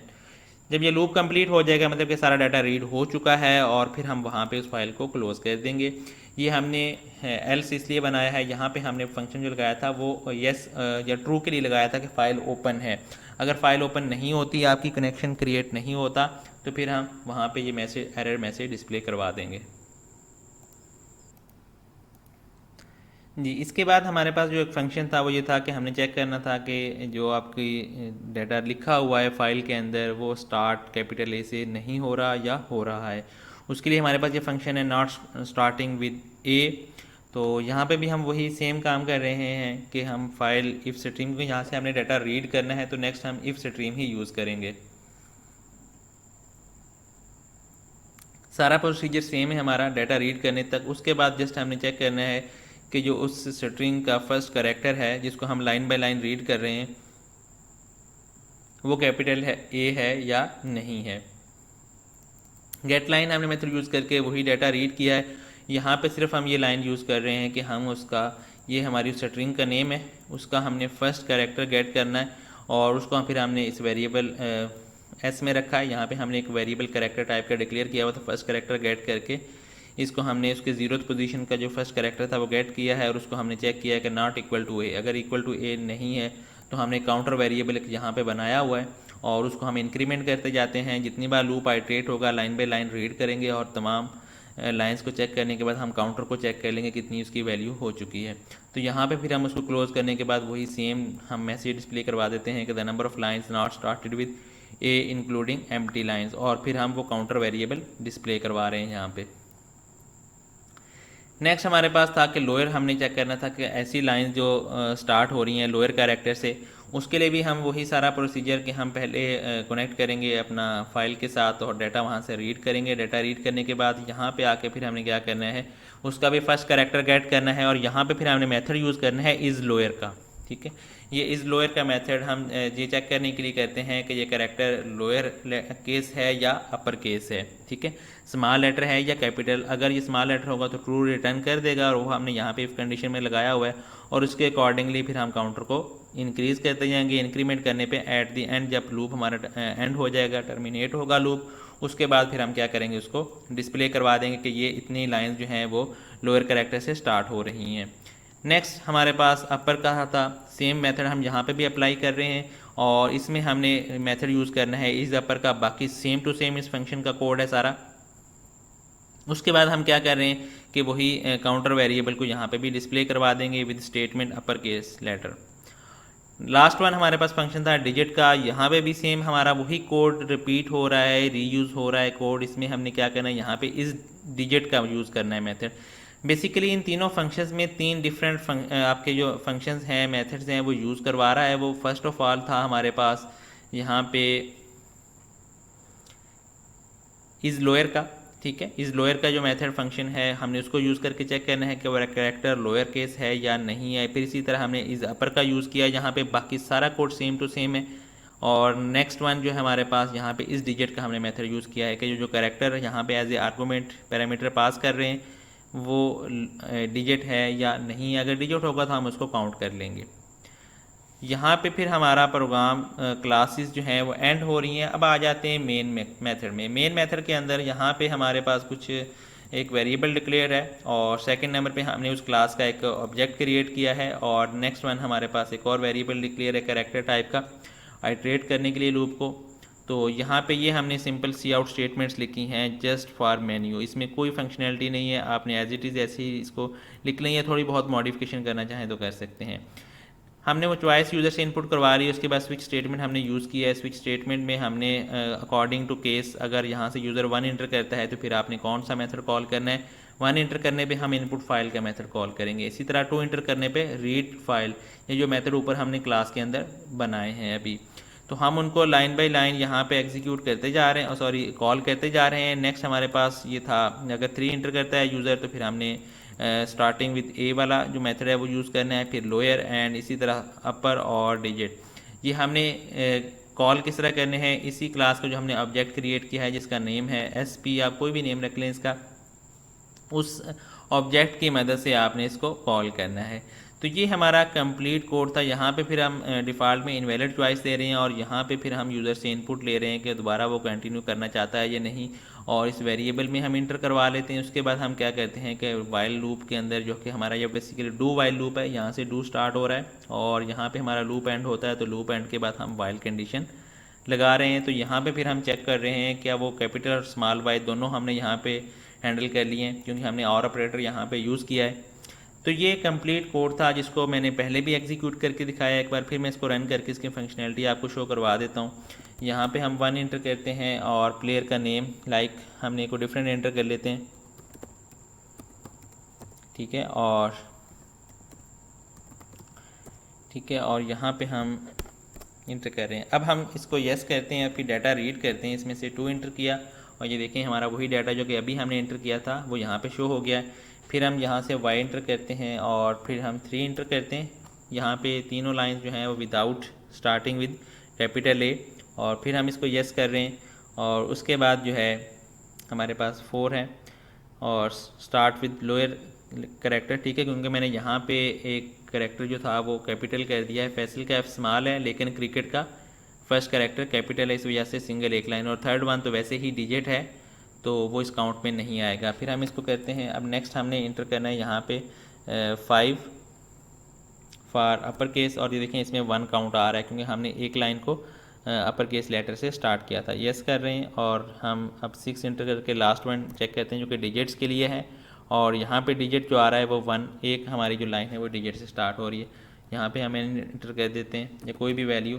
जब ये लूप कंप्लीट हो जाएगा मतलब कि सारा डाटा रीड हो चुका है और फिर हम वहाँ पे उस फाइल को क्लोज़ कर देंगे। ये हमने एल्स इसलिए बनाया है, यहाँ पे हमने फंक्शन जो लगाया था वो येस या ट्रू के लिए लगाया था कि फ़ाइल ओपन है। अगर फ़ाइल ओपन नहीं होती, आपकी कनेक्शन क्रिएट नहीं होता, तो फिर हम वहाँ पे ये मैसेज एरर मैसेज डिस्प्ले करवा देंगे। जी इसके बाद हमारे पास जो एक फंक्शन था वो ये था कि हमने चेक करना था कि जो आपकी डाटा लिखा हुआ है फाइल के अंदर वो स्टार्ट कैपिटल ए से नहीं हो रहा या हो रहा है। उसके लिए हमारे पास ये फंक्शन है नॉट स्टार्टिंग विद ए। तो यहाँ पे भी हम वही सेम काम कर रहे हैं कि हम फाइल इफ़ स्ट्रीम को यहाँ से हमने डाटा रीड करना है तो नेक्स्ट हम इफ़ स्ट्रीम ही यूज़ करेंगे। सारा प्रोसीजर सेम है हमारा डाटा रीड करने तक। उसके बाद जस्ट हमने चेक करना है कि जो उस स्ट्रिंग का फर्स्ट कैरेक्टर है जिसको हम लाइन बाय लाइन रीड कर रहे हैं वो कैपिटल है ए है या नहीं है। गेट लाइन हमने मेथड यूज़ करके वही डाटा रीड किया है। यहाँ पे सिर्फ हम ये लाइन यूज़ कर रहे हैं कि हम उसका, ये हमारी स्ट्रिंग का नेम है, उसका हमने फर्स्ट कैरेक्टर गेट करना है और उसको फिर हमने इस वेरिएबल एस में रखा है। यहाँ पे हमने एक वेरिएबल कैरेक्टर टाइप का डिक्लेयर किया हुआ था, फर्स्ट कैरेक्टर गेट करके इसको हमने उसके 0th पोजीशन का जो फर्स्ट कैरेक्टर था वो गेट किया है और उसको हमने चेक किया है कि नॉट इक्वल टू ए। अगर इक्वल टू ए नहीं है तो हमने काउंटर वेरिएबल यहाँ पे बनाया हुआ है और उसको हम इंक्रीमेंट करते जाते हैं। जितनी बार लूप आइट्रेट होगा लाइन बाय लाइन रीड करेंगे और तमाम लाइंस को चेक करने के बाद हम काउंटर को चेक कर लेंगे कितनी उसकी वैल्यू हो चुकी है। तो यहाँ पे फिर हम उसको क्लोज करने के बाद वही सेम हम मैसेज डिस्प्ले करवा देते हैं कि the number of lines not started with A including empty lines, और फिर हम वो काउंटर वेरिएबल डिस्प्ले करवा रहे हैं यहाँ पे। नेक्स्ट हमारे पास था कि लोअर हमने चेक करना था कि ऐसी लाइंस जो स्टार्ट हो रही हैं लोअर कैरेक्टर से, उसके लिए भी हम वही सारा प्रोसीजर कि हम पहले कनेक्ट करेंगे अपना फाइल के साथ और डाटा वहाँ से रीड करेंगे। डाटा रीड करने के बाद यहाँ पे आके फिर हमने क्या करना है, उसका भी फर्स्ट कैरेक्टर गेट करना है और यहाँ पे फिर हमने मेथड यूज़ करना है इज़ लोअर का, ठीक है। ये इज़ लोअर का मेथड हम ये चेक करने के लिए करते हैं कि ये कैरेक्टर लोअर केस है या अपर केस है, ठीक है, स्मॉल लेटर है या कैपिटल। अगर ये स्मॉल लेटर होगा तो ट्रू रिटर्न कर देगा और वो हमने यहाँ पे इफ कंडीशन में लगाया हुआ है और उसके अकॉर्डिंगली फिर हम काउंटर को इंक्रीज़ करते जाएंगे। इंक्रीमेंट करने पे एट द एंड जब लूप हमारा एंड हो जाएगा, टर्मिनेट होगा लूप, उसके बाद फिर हम क्या करेंगे, उसको डिस्प्ले करवा देंगे कि ये इतनी लाइंस जो हैं वो लोअर कैरेक्टर से स्टार्ट हो रही हैं। नेक्स्ट हमारे पास अपर का था, सेम मेथड हम यहाँ पे भी अप्लाई कर रहे हैं और इसमें हमने मेथड यूज़ करना है इज़ अपर का। बाकी सेम टू सेम इस फंक्शन का कोड है सारा। उसके बाद हम क्या कर रहे हैं कि वही काउंटर वेरिएबल को यहाँ पे भी डिस्प्ले करवा देंगे with statement upper case letter. Last one हमारे पास फंक्शन था डिजिट का, यहाँ पे भी सेम हमारा वही कोड रिपीट हो रहा है, रीयूज़ हो रहा है कोड। इसमें हमने क्या करना है, यहाँ पे इस डिजिट का यूज़ करना है मेथड। बेसिकली इन तीनों फंक्शंस में तीन डिफरेंट आपके जो फंक्शंस हैं, मेथड्स हैं, वो यूज़ करवा रहा है। वो फर्स्ट ऑफ ऑल था हमारे पास यहाँ पे इज़ लोअर का, ठीक है। इज़ लोअर का जो मेथड फंक्शन है हमने उसको यूज़ करके चेक करना है कि वो कैरेक्टर लोअर केस है या नहीं है। फिर इसी तरह हमने इज़ अपर का यूज़ किया, यहाँ पे बाकी सारा कोड सेम टू सेम है। और नेक्स्ट वन जो है हमारे पास यहाँ पे इस डिजिट का हमने मेथड यूज़ किया है कि जो कैरेक्टर यहाँ पे as a argument parameter pass कर रहे हैं वो डिजिट है या नहीं। अगर डिजिट होगा तो हम उसको काउंट कर लेंगे। यहाँ पे फिर हमारा प्रोग्राम क्लासेस जो हैं वो एंड हो रही हैं। अब आ जाते हैं मेन मेथड में। मेन मेथड के अंदर यहाँ पे हमारे पास कुछ एक वेरिएबल डिक्लेयर है और सेकंड नंबर पे हमने उस क्लास का एक ऑब्जेक्ट क्रिएट किया है और नेक्स्ट वन हमारे पास एक और वेरिएबल डिक्लेयर है कैरेक्टर टाइप का, आइट्रेट करने के लिए लूप को। तो यहाँ पे ये हमने सिंपल सी आउट स्टेटमेंट्स लिखी हैं जस्ट फॉर मेन्यू। इसमें कोई फंक्शनैलिटी नहीं है, आपने एज इट इज़ ऐसे ही इसको लिख लें या थोड़ी बहुत मॉडिफिकेशन करना चाहें तो कर सकते हैं। हमने वो चॉइस यूज़र से इनपुट करवा रही है। उसके बाद स्विच स्टेटमेंट हमने यूज़ किया है। स्विच स्टेटमेंट में हमने अकॉर्डिंग टू केस, अगर यहाँ से यूज़र 1 इंटर करता है तो फिर आपने कौन सा मेथड कॉल करना है। 1 इंटर करने पे हम इनपुट फाइल का मेथड कॉल करेंगे। इसी तरह 2 इंटर करने पे रीड फाइल, ये जो मेथड ऊपर हमने क्लास के अंदर बनाए हैं अभी। तो हम उनको लाइन बाय लाइन यहाँ पे एग्जीक्यूट करते जा रहे हैं, सॉरी कॉल करते जा रहे हैं। नेक्स्ट हमारे पास ये था, अगर 3 इंटर करता है यूज़र तो फिर हमने स्टार्टिंग विद ए वाला जो मेथड है वो यूज़ करना है, फिर लोअर एंड इसी तरह अपर और डिजिट। ये हमने कॉल किस तरह करने हैं, इसी क्लास का जो हमने ऑब्जेक्ट क्रिएट किया है जिसका नेम है SP, आप कोई भी नेम रख लें इसका, उस ऑब्जेक्ट की मदद से आपने इसको कॉल करना है। तो ये हमारा कंप्लीट कोड था। यहाँ पे फिर हम डिफ़ॉल्ट में इनवैलिड चॉइस दे रहे हैं और यहाँ पे फिर हम यूज़र से इनपुट ले रहे हैं कि दोबारा वो कंटिन्यू करना चाहता है या नहीं, और इस वेरिएबल में हम इंटर करवा लेते हैं। उसके बाद हम क्या करते हैं कि वाइल लूप के अंदर, जो कि हमारा ये बेसिकली डू वाइल लूप है, यहाँ से डू स्टार्ट हो रहा है और यहाँ पर हमारा लूप एंड होता है, तो लूप एंड के बाद हम वाइल कंडीशन लगा रहे हैं। तो यहाँ पे फिर हम चेक कर रहे हैं क्या वो कैपिटल और स्मॉल वाई दोनों हमने यहाँ पे हैंडल कर लिए हैं, क्योंकि हमने और ऑपरेटर यहाँ पे यूज़ किया है। तो ये कंप्लीट कोड था जिसको मैंने पहले भी एग्जीक्यूट करके दिखाया। एक बार फिर मैं इसको रन करके इसकी फंक्शनैलिटी आपको शो करवा देता हूँ। यहाँ पे हम 1 इंटर करते हैं और प्लेयर का नेम लाइक हमने को डिफरेंट एंटर कर लेते हैं, ठीक है। और यहाँ पे हम इंटर कर रहे हैं। अब हम इसको यस करते हैं, फिर डाटा रीड करते हैं, इसमें से 2 इंटर किया और ये देखें हमारा वही डाटा जो कि अभी हमने इंटर किया था वो यहाँ पे शो हो गया है। फिर हम यहाँ से y इंटर करते हैं और फिर हम 3 इंटर करते हैं। यहाँ पे तीनों लाइंस जो हैं वो without starting with capital A, और फिर हम इसको यस कर रहे हैं और उसके बाद जो है हमारे पास 4 है और स्टार्ट विद लोअर करेक्टर, ठीक है, क्योंकि मैंने यहाँ पे एक करेक्टर जो था वो कैपिटल कर दिया है। फैसल का F स्मॉल है लेकिन क्रिकेट का फर्स्ट करेक्टर कैपिटल है, इस वजह से सिंगल एक लाइन, और थर्ड वन तो वैसे ही डिजिट है तो वो इस काउंट में नहीं आएगा। फिर हम इसको करते हैं। अब नेक्स्ट हमने इंटर करना है यहाँ पे 5 फॉर अपर केस, और ये देखें इसमें 1 काउंट आ रहा है क्योंकि हमने एक लाइन को अपर केस लेटर से स्टार्ट किया था। यस कर रहे हैं और हम अब 6 इंटर करके लास्ट वन चेक करते हैं जो कि डिजिट्स के लिए है, और यहाँ पे डिजिट जो आ रहा है वो 1, एक हमारी जो लाइन है वो डिजिट से स्टार्ट हो रही है। यहाँ पे हम इंटर कर देते हैं या कोई भी वैल्यू,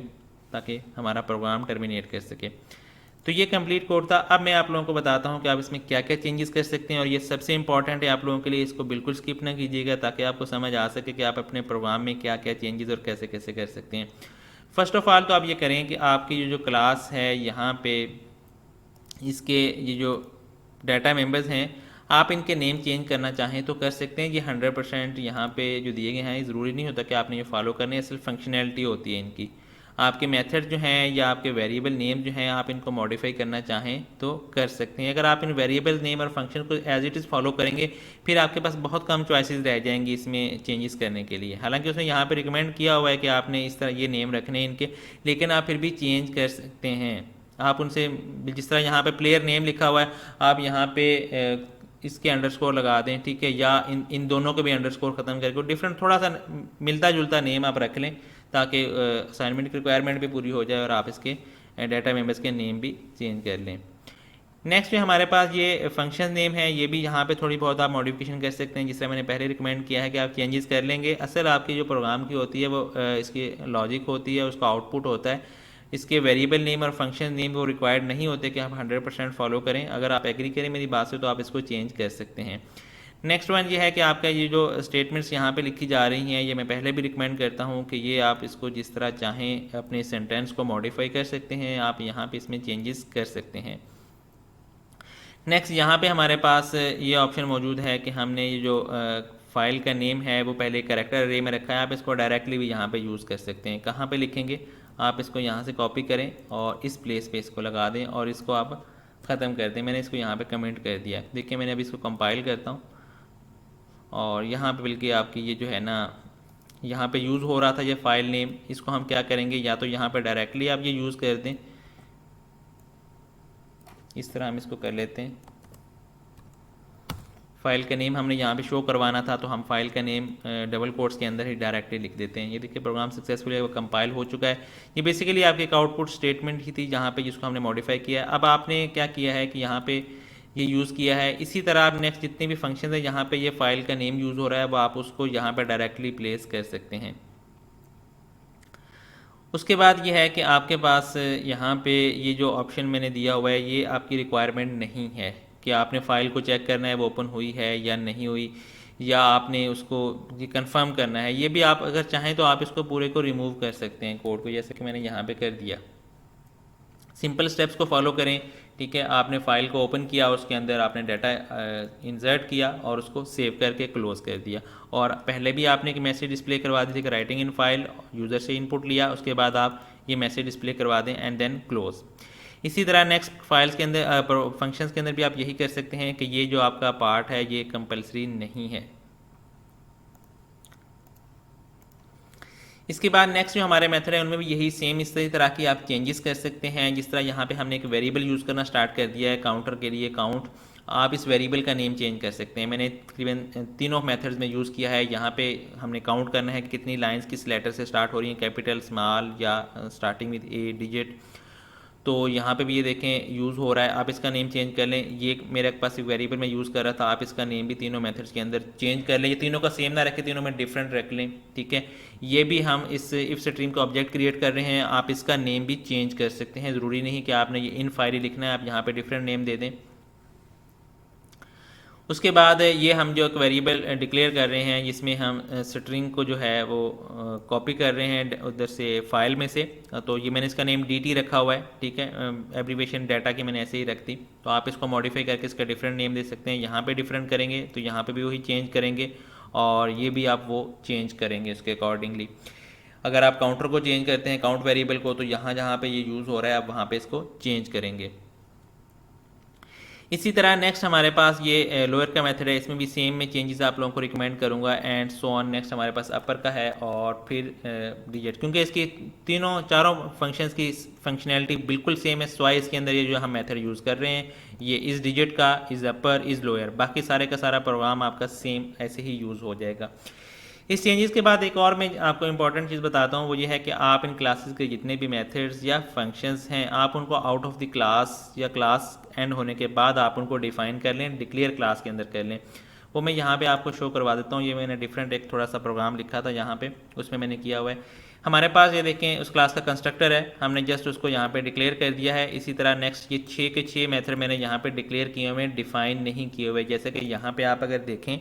ताकि हमारा प्रोग्राम टर्मिनेट कर सके। तो ये कंप्लीट कोड था। अब मैं आप लोगों को बताता हूँ कि आप इसमें क्या क्या चेंजेस कर सकते हैं, और ये सबसे इंपॉर्टेंट है आप लोगों के लिए, इसको बिल्कुल स्किप ना कीजिएगा ताकि आपको समझ आ सके कि आप अपने प्रोग्राम में क्या क्या चेंजेस और कैसे कैसे कर सकते हैं। फर्स्ट ऑफ ऑल तो आप ये करें कि आपकी जो क्लास है यहाँ पे इसके ये जो डाटा मेंबर्स हैं, आप इनके नेम चेंज करना चाहें तो कर सकते हैं। ये 100% यहाँ पे जो दिए गए हैं, ज़रूरी नहीं होता कि आपने ये फॉलो करने, सिर्फ फंक्शनैलिटी होती है इनकी। आपके मेथड जो हैं या आपके वेरिएबल नेम जो हैं, आप इनको मॉडिफाई करना चाहें तो कर सकते हैं। अगर आप इन वेरिएबल नेम और फंक्शन को एज इट इज़ फॉलो करेंगे फिर आपके पास बहुत कम चॉइसेस रह जाएंगी इसमें चेंजेस करने के लिए। हालांकि उसने यहाँ पे रिकमेंड किया हुआ है कि आपने इस तरह ये नेम रखने हैं इनके, लेकिन आप फिर भी चेंज कर सकते हैं। आप उनसे, जिस तरह यहाँ पे प्लेयर नेम लिखा हुआ है, आप यहाँ पे इसके अंडरस्कोर लगा दें, ठीक है, या इन दोनों के भी अंडरस्कोर ख़त्म करके डिफरेंट थोड़ा सा मिलता जुलता नेम आप रख लें ताकि असाइनमेंट की रिक्वायरमेंट भी पूरी हो जाए और आप इसके डाटा मेंबर्स के नेम भी चेंज कर लें। नेक्स्ट जो हमारे पास ये फंक्शन नेम है, ये भी यहाँ पे थोड़ी बहुत आप मॉडिफिकेशन कर सकते हैं, जिस तरह मैंने पहले रिकमेंड किया है कि आप चेंजेस कर लेंगे। असल आपकी जो प्रोग्राम की होती है वो इसकी लॉजिक होती है, उसका आउटपुट होता है। इसके वेरिएबल नेम और फंक्शन नेम वो रिक्वायर्ड नहीं होते कि आप 100% फॉलो करें। अगर आप एग्री करें मेरी बात से तो आप इसको चेंज कर सकते हैं। नेक्स्ट वन ये है कि आपका ये जो स्टेटमेंट्स यहाँ पे लिखी जा रही हैं, ये मैं पहले भी रिकमेंड करता हूँ कि ये आप इसको जिस तरह चाहें अपने सेंटेंस को मॉडिफाई कर सकते हैं, आप यहाँ पे इसमें चेंजेस कर सकते हैं। नेक्स्ट यहाँ पे हमारे पास ये ऑप्शन मौजूद है कि हमने ये जो फाइल का नेम है वो पहले कैरेक्टर अरे में रखा है, आप इसको डायरेक्टली भी यहाँ पे यूज़ कर सकते हैं। कहाँ पे लिखेंगे, आप इसको यहाँ से कॉपी करें और इस प्लेस पे इसको लगा दें और इसको आप ख़त्म कर दें। मैंने इसको यहाँ पे कमेंट कर दिया है। देखिए मैंने अभी इसको कंपाइल करता हूँ और यहाँ पे बल्कि आपकी ये जो है ना, यहाँ पे यूज़ हो रहा था ये फाइल नेम, इसको हम क्या करेंगे, या तो यहाँ पे डायरेक्टली आप ये यूज़ कर दें, इस तरह हम इसको कर लेते हैं। फाइल का नेम हमने यहाँ पे शो करवाना था तो हम फाइल का नेम डबल कोट्स के अंदर ही डायरेक्टली लिख देते हैं। ये देखिए प्रोग्राम सक्सेसफुली वो कंपाइल हो चुका है। ये बेसिकली आपकी एक आउटपुट स्टेटमेंट ही थी जहाँ पे जिसको हमने मॉडिफाई किया है। अब आपने क्या किया है कि यहाँ पे ये यूज़ किया है। इसी तरह आप नेक्स्ट जितने भी फंक्शन है जहाँ पे ये फाइल का नेम यूज़ हो रहा है वो आप उसको यहाँ पे डायरेक्टली प्लेस कर सकते हैं। उसके बाद ये है कि आपके पास यहाँ पे ये जो ऑप्शन मैंने दिया हुआ है ये आपकी रिक्वायरमेंट नहीं है कि आपने फ़ाइल को चेक करना है वो ओपन हुई है या नहीं हुई, या आपने उसको ये कंफर्म करना है। ये भी आप अगर चाहें तो आप इसको पूरे को रिमूव कर सकते हैं कोड को, जैसे कि मैंने यहाँ पे कर दिया। सिंपल स्टेप्स को फॉलो करें। ठीक है, आपने फाइल को ओपन किया, उसके अंदर आपने डाटा इंसर्ट किया और उसको सेव करके क्लोज कर दिया। और पहले भी आपने एक मैसेज डिस्प्ले करवा दी थी कि राइटिंग इन फाइल, यूज़र से इनपुट लिया, उसके बाद आप ये मैसेज डिस्प्ले करवा दें एंड देन क्लोज। इसी तरह नेक्स्ट फाइल्स के अंदर फंक्शंस के अंदर भी आप यही कर सकते हैं कि ये जो आपका पार्ट है ये कंपलसरी नहीं है। इसके बाद नेक्स्ट जो हमारे मेथड है उनमें भी यही सेम इस तरह की आप चेंजेस कर सकते हैं। जिस तरह यहाँ पे हमने एक वेरिएबल यूज़ करना स्टार्ट कर दिया है काउंटर के लिए, काउंट, आप इस वेरिएबल का नेम चेंज कर सकते हैं। मैंने तकरीबन तीनों मेथड्स में यूज़ किया है। यहाँ पे हमने काउंट करना है कि कितनी लाइंस किस लेटर से स्टार्ट हो रही हैं, कैपिटल, स्मॉल या स्टार्टिंग विद ए डिजिट। तो यहाँ पे भी ये देखें यूज़ हो रहा है, आप इसका नेम चेंज कर लें। ये मेरे पास एक वेरिएबल में यूज़ कर रहा था, आप इसका नेम भी तीनों मेथड्स के अंदर चेंज कर लें। ये तीनों का सेम ना रखें, तीनों में डिफरेंट रख लें। ठीक है, ये भी हम इस इफ स्ट्रीम का ऑब्जेक्ट क्रिएट कर रहे हैं, आप इसका नेम भी चेंज कर सकते हैं। ज़रूरी नहीं कि आपने ये इन फाइल लिखना है, आप यहाँ पर डिफरेंट नेम दे दें। उसके बाद ये हम जो एक वेरिएबल डिक्लेयर कर रहे हैं जिसमें हम स्ट्रिंग को जो है वो कॉपी कर रहे हैं उधर से फाइल में से। तो ये मैंने इसका नेम dt रखा हुआ है। ठीक है, एब्रीविएशन डाटा की मैंने ऐसे ही रख दी। तो आप इसको मॉडिफाई करके इसका डिफरेंट नेम दे सकते हैं। यहाँ पे डिफरेंट करेंगे तो यहाँ पे भी वही चेंज करेंगे और ये भी आप वो चेंज करेंगे इसके अकॉर्डिंगली। अगर आप काउंटर को चेंज करते हैं, काउंट वेरिएबल को, तो यहाँ जहाँ पे ये यूज़ हो रहा है आप वहाँ पे इसको चेंज करेंगे। इसी तरह नेक्स्ट हमारे पास ये लोअर का मेथड है, इसमें भी सेम में चेंजेस आप लोगों को रिकमेंड करूंगा एंड सो ऑन। नेक्स्ट हमारे पास अपर का है और फिर डिजिट, क्योंकि इसकी तीनों चारों फंक्शंस की फंक्शनैलिटी बिल्कुल सेम है। स्वाई इसके अंदर ये जो हम मेथड यूज़ कर रहे हैं ये इस डिजिट का, इस अपर, इस लोअर, बाकी सारे का सारा प्रोग्राम आपका सेम ऐसे ही यूज़ हो जाएगा। इस चेंजेस के बाद एक और मैं आपको इंपॉर्टेंट चीज़ बताता हूँ, वो ये है कि आप इन क्लासेस के जितने भी मेथड्स या फंक्शंस हैं आप उनको आउट ऑफ द क्लास या क्लास एंड होने के बाद आप उनको डिफाइन कर लें, डिक्लेयर क्लास के अंदर कर लें। वो मैं यहाँ पे आपको शो करवा देता हूँ। ये मैंने डिफरेंट एक थोड़ा सा प्रोग्राम लिखा था यहाँ पे, उसमें मैंने किया हुआ है। हमारे पास ये देखें उस क्लास का कंस्ट्रक्टर है, हमने जस्ट उसको यहाँ पे डिक्लेयर कर दिया है। इसी तरह नेक्स्ट ये 6 के 6 मेथड मैंने यहाँ पे डिक्लेयर किए हुए हैं, डिफाइन नहीं किए हुए। जैसे कि यहाँ पे आप अगर देखें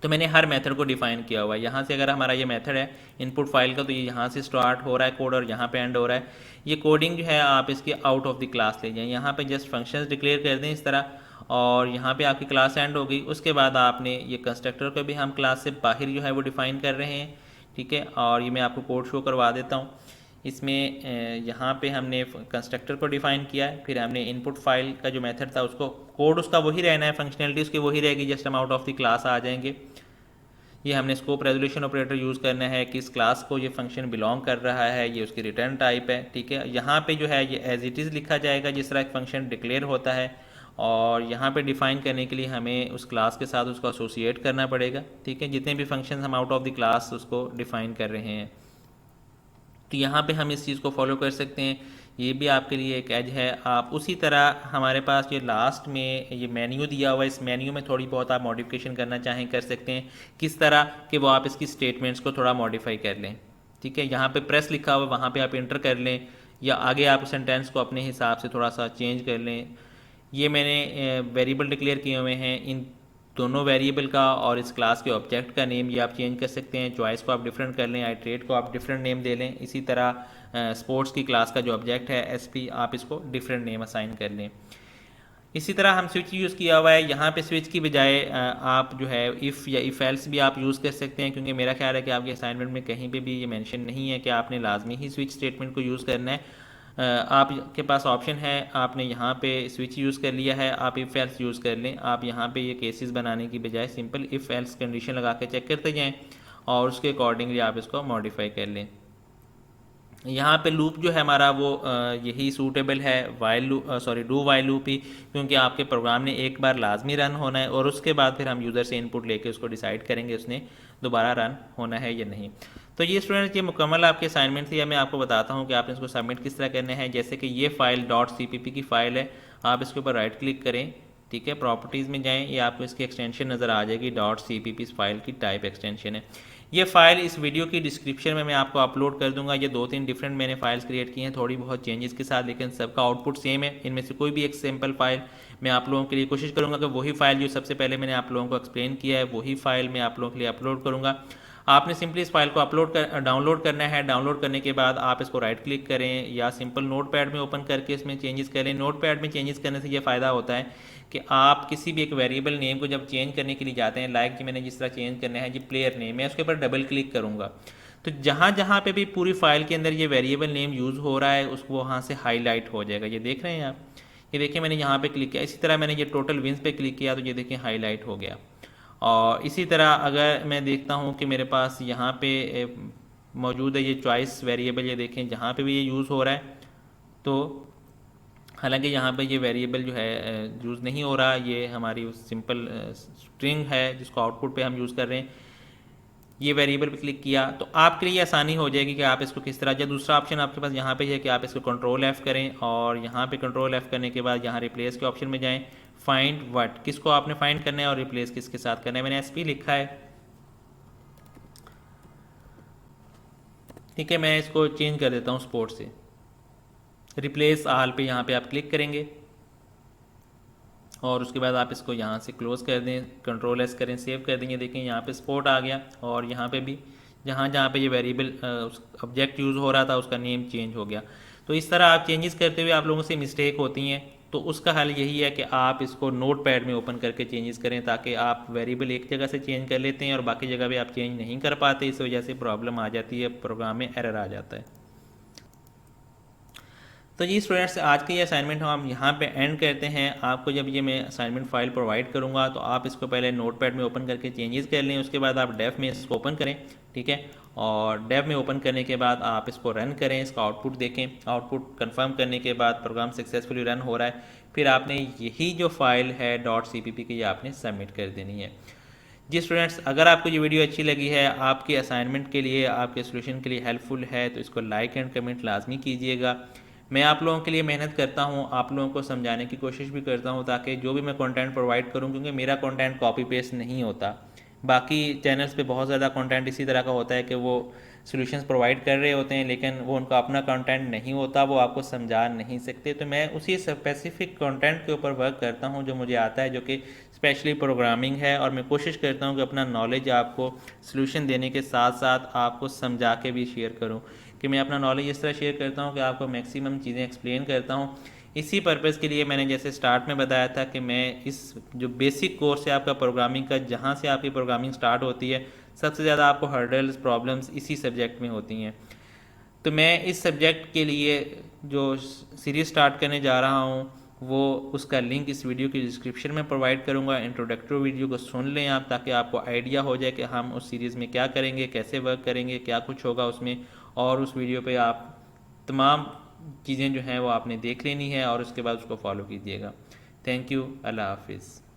तो मैंने हर मेथड को डिफाइन किया हुआ है। यहाँ से अगर हमारा ये मेथड है इनपुट फाइल का, तो ये यहाँ से स्टार्ट हो रहा है कोड और यहाँ पे एंड हो रहा है। ये कोडिंग जो है आप इसकी आउट ऑफ द क्लास ले जाएं, यहाँ पे जस्ट फंक्शंस डिक्लेयर कर दें इस तरह, और यहाँ पे आपकी क्लास एंड हो गई। उसके बाद आपने ये कंस्ट्रक्टर को भी हम क्लास से बाहर जो है वो डिफाइन कर रहे हैं। ठीक है, और ये मैं आपको कोड शो करवा देता हूँ। इसमें यहाँ पे हमने कंस्ट्रक्टर को डिफाइन किया है, फिर हमने इनपुट फाइल का जो मेथड था उसको, कोड उसका वही रहना है, फंक्शनैलिटी उसकी वही रहेगी, जस्ट हम आउट ऑफ द क्लास आ जाएंगे। ये हमने स्कोप रेजोल्यूशन ऑपरेटर यूज़ करना है, किस क्लास को ये फंक्शन बिलोंग कर रहा है, ये उसकी रिटर्न टाइप है। ठीक है, यहाँ पे जो है ये एज इट इज़ लिखा जाएगा जिस तरह एक फंक्शन डिक्लेयर होता है, और यहाँ पे डिफाइन करने के लिए हमें उस क्लास के साथ उसको एसोसिएट करना पड़ेगा। ठीक है, जितने भी फंक्शन हम आउट ऑफ द क्लास उसको डिफाइन कर रहे हैं, तो यहाँ पे हम इस चीज़ को फॉलो कर सकते हैं। ये भी आपके लिए एक एज है। आप उसी तरह हमारे पास ये लास्ट में ये मेन्यू दिया हुआ है, इस मेन्यू में थोड़ी बहुत आप मॉडिफिकेशन करना चाहें कर सकते हैं। किस तरह कि वो आप इसकी स्टेटमेंट्स को थोड़ा मॉडिफाई कर लें। ठीक है, यहाँ पे प्रेस लिखा हुआ है, वहाँ पे आप इंटर कर लें, या आगे आप सेंटेंस को अपने हिसाब से थोड़ा सा चेंज कर लें। ये मैंने वेरिएबल डिक्लेयर किए हुए हैं, इन दोनों वेरिएबल का और इस क्लास के ऑब्जेक्ट का नेम ये आप चेंज कर सकते हैं। चॉइस को आप डिफरेंट कर लें, आइट्रेट को आप डिफरेंट नेम दे लें। इसी तरह स्पोर्ट्स की क्लास का जो ऑब्जेक्ट है एसपी, आप इसको डिफरेंट नेम असाइन कर लें। इसी तरह हम स्विच यूज़ किया हुआ है, यहाँ पे स्विच की बजाय आप जो है इफ़ या इफ़ एल्स भी आप यूज़ कर सकते हैं, क्योंकि मेरा ख्याल है कि आपके असाइनमेंट में कहीं पे भी ये मेंशन नहीं है कि आपने लाजमी ही स्विच स्टेटमेंट को यूज़ करना है। आपके पास ऑप्शन है, आपने यहाँ पे स्विच यूज़ कर लिया है, आप इफ़ एल्स यूज़ कर लें। आप यहाँ पे ये केसेस बनाने की बजाय सिंपल इफ़ एल्स कंडीशन लगा के चेक करते जाएँ और उसके अकॉर्डिंगली आप इसको मॉडिफाई कर लें। यहाँ पे लूप जो है हमारा वो यही सूटेबल है, डू वाइल लूप ही, क्योंकि आपके प्रोग्राम ने एक बार लाजमी रन होना है और उसके बाद फिर हम यूज़र से इनपुट लेके उसको डिसाइड करेंगे उसने दोबारा रन होना है या नहीं। तो ये स्टूडेंट्स ये मुकम्मल आपकी असाइनमेंट थी। मैं आपको बताता हूँ कि आपने इसको सबमिट किस तरह करना है। जैसे कि ये फाइल .cpp की फ़ाइल है, आप इसके ऊपर राइट क्लिक करें। ठीक है, प्रॉपर्टीज़ में जाएँ, ये आपको इसकी एक्सटेंशन नज़र आ जाएगी, .cpp इस फाइल की टाइप एक्सटेंशन है। ये फ़ाइल इस वीडियो की डिस्क्रिप्शन में मैं आपको अपलोड कर दूंगा। ये 2-3 डिफरेंट मैंने फाइल्स क्रिएट की हैं थोड़ी बहुत चेंजेस के साथ, लेकिन सबका आउटपुट सेम है। इनमें से कोई भी एक सैम्पल फाइल मैं आप लोगों के लिए कोशिश करूंगा कि वही फाइल जो सबसे पहले मैंने आप लोगों को एक्सप्लेन किया है वही फाइल मैं आप लोगों के लिए अपलोड करूंगा। आपने सिंपली इस फाइल को डाउनलोड करना है। डाउनलोड करने के बाद आप इसको राइट क्लिक करें या सिंपल नोटपैड में ओपन करके इसमें चेंजेस करें। नोटपैड में चेंजेस करने से ये फ़ायदा होता है कि आप किसी भी एक वेरिएबल नेम को जब चेंज करने के लिए जाते हैं, लाइक कि मैंने जिस तरह चेंज करना है जी प्लेयर नेम, मैं उसके ऊपर डबल क्लिक करूँगा तो जहाँ जहाँ पे भी पूरी फाइल के अंदर ये वेरिएबल नेम यूज़ हो रहा है उसको वहाँ से हाईलाइट हो जाएगा। ये देख रहे हैं आप, ये देखिए मैंने यहाँ पे क्लिक किया, इसी तरह मैंने ये टोटल विंस पे क्लिक किया तो ये देखिए हाईलाइट हो गया। और इसी तरह अगर मैं देखता हूँ कि मेरे पास यहाँ पे मौजूद है ये चॉइस वेरिएबल, ये देखें जहाँ पे भी ये यूज़ हो रहा है तो हालांकि यहाँ पे ये वेरिएबल जो है यूज़ नहीं हो रहा, ये हमारी सिंपल स्ट्रिंग है जिसको आउटपुट पे हम यूज़ कर रहे हैं। ये वेरिएबल पे क्लिक किया तो आपके लिए आसानी हो जाएगी कि आप इसको किस तरह, या दूसरा ऑप्शन आपके पास यहाँ पे है कि आप इसको कंट्रोल F करें और यहाँ पे कंट्रोल F करने के बाद यहाँ रिप्लेस के ऑप्शन में जाएं, फाइंड व्हाट, किसको आपने फाइंड करना है और रिप्लेस किसके साथ करना है। मैंने SP लिखा है, ठीक है, मैं इसको चेंज कर देता हूँ स्पोर्ट से। रिप्लेस आल पे यहाँ पे आप क्लिक करेंगे और उसके बाद आप इसको यहाँ से क्लोज़ कर दें, कंट्रोल S करें, सेव कर देंगे। देखें यहाँ पे स्पोर्ट आ गया और यहाँ पे भी जहाँ जहाँ पे ये वेरिएबल ऑब्जेक्ट यूज़ हो रहा था उसका नेम चेंज हो गया। तो इस तरह आप चेंजेस करते हुए आप लोगों से मिस्टेक होती हैं, तो उसका हल यही है कि आप इसको नोट पैड में ओपन करके चेंजेस करें, ताकि आप वेरिएबल एक जगह से चेंज कर लेते हैं और बाकी जगह पे आप चेंज नहीं कर पाते, इस वजह से प्रॉब्लम आ जाती है, प्रोग्राम में एरर आ जाता है। तो जी स्टूडेंट्स, आज के ये असाइनमेंट हम यहाँ पे एंड करते हैं। आपको जब ये मैं असाइनमेंट फाइल प्रोवाइड करूँगा तो आप इसको पहले नोटपैड में ओपन करके चेंजेस कर लें, उसके बाद आप डेव में इसको ओपन करें, ठीक है। और डेव में ओपन करने के बाद आप इसको रन करें, इसका आउटपुट देखें। आउटपुट कंफर्म करने के बाद प्रोग्राम सक्सेसफुली रन हो रहा है, फिर आपने यही जो फाइल है .cpp की, ये आपने सबमिट कर देनी है। जी स्टूडेंट्स, अगर आपको ये वीडियो अच्छी लगी है, आपके असाइनमेंट के लिए, आपके सोल्यूशन के लिए हेल्पफुल है, तो इसको लाइक एंड कमेंट लाजमी कीजिएगा। मैं आप लोगों के लिए मेहनत करता हूँ, आप लोगों को समझाने की कोशिश भी करता हूँ ताकि जो भी मैं कंटेंट प्रोवाइड करूँ, क्योंकि मेरा कंटेंट कॉपी पेस्ट नहीं होता। बाकी चैनल्स पे बहुत ज़्यादा कंटेंट इसी तरह का होता है कि वो सॉल्यूशंस प्रोवाइड कर रहे होते हैं लेकिन वो उनका अपना कंटेंट नहीं होता, वो आपको समझा नहीं सकते। तो मैं उसी स्पेसिफिक कंटेंट के ऊपर वर्क करता हूँ जो मुझे आता है, जो कि स्पेशली प्रोग्रामिंग है, और मैं कोशिश करता हूँ कि अपना नॉलेज आपको सॉल्यूशन देने के साथ साथ आपको समझा के भी शेयर करूँ, कि मैं अपना नॉलेज इस तरह शेयर करता हूँ कि आपको मैक्सिमम चीज़ें एक्सप्लेन करता हूँ। इसी पर्पज़ के लिए मैंने जैसे स्टार्ट में बताया था कि मैं इस जो बेसिक कोर्स है आपका प्रोग्रामिंग का, जहाँ से आपकी प्रोग्रामिंग स्टार्ट होती है, सबसे ज़्यादा आपको हर्डल्स प्रॉब्लम्स इसी सब्जेक्ट में होती हैं। तो मैं इस सब्जेक्ट के लिए जो सीरीज़ स्टार्ट करने जा रहा हूँ वो उसका लिंक इस वीडियो की डिस्क्रिप्शन में प्रोवाइड करूँगा। इंट्रोडक्टरी वीडियो को सुन लें आप, ताकि आपको आइडिया हो जाए कि हम उस सीरीज़ में क्या करेंगे, कैसे वर्क करेंगे, क्या कुछ होगा उसमें। और उस वीडियो पे आप तमाम चीज़ें जो हैं वो आपने देख लेनी है और उसके बाद उसको फॉलो कीजिएगा। थैंक यू, अल्लाह हाफिज़।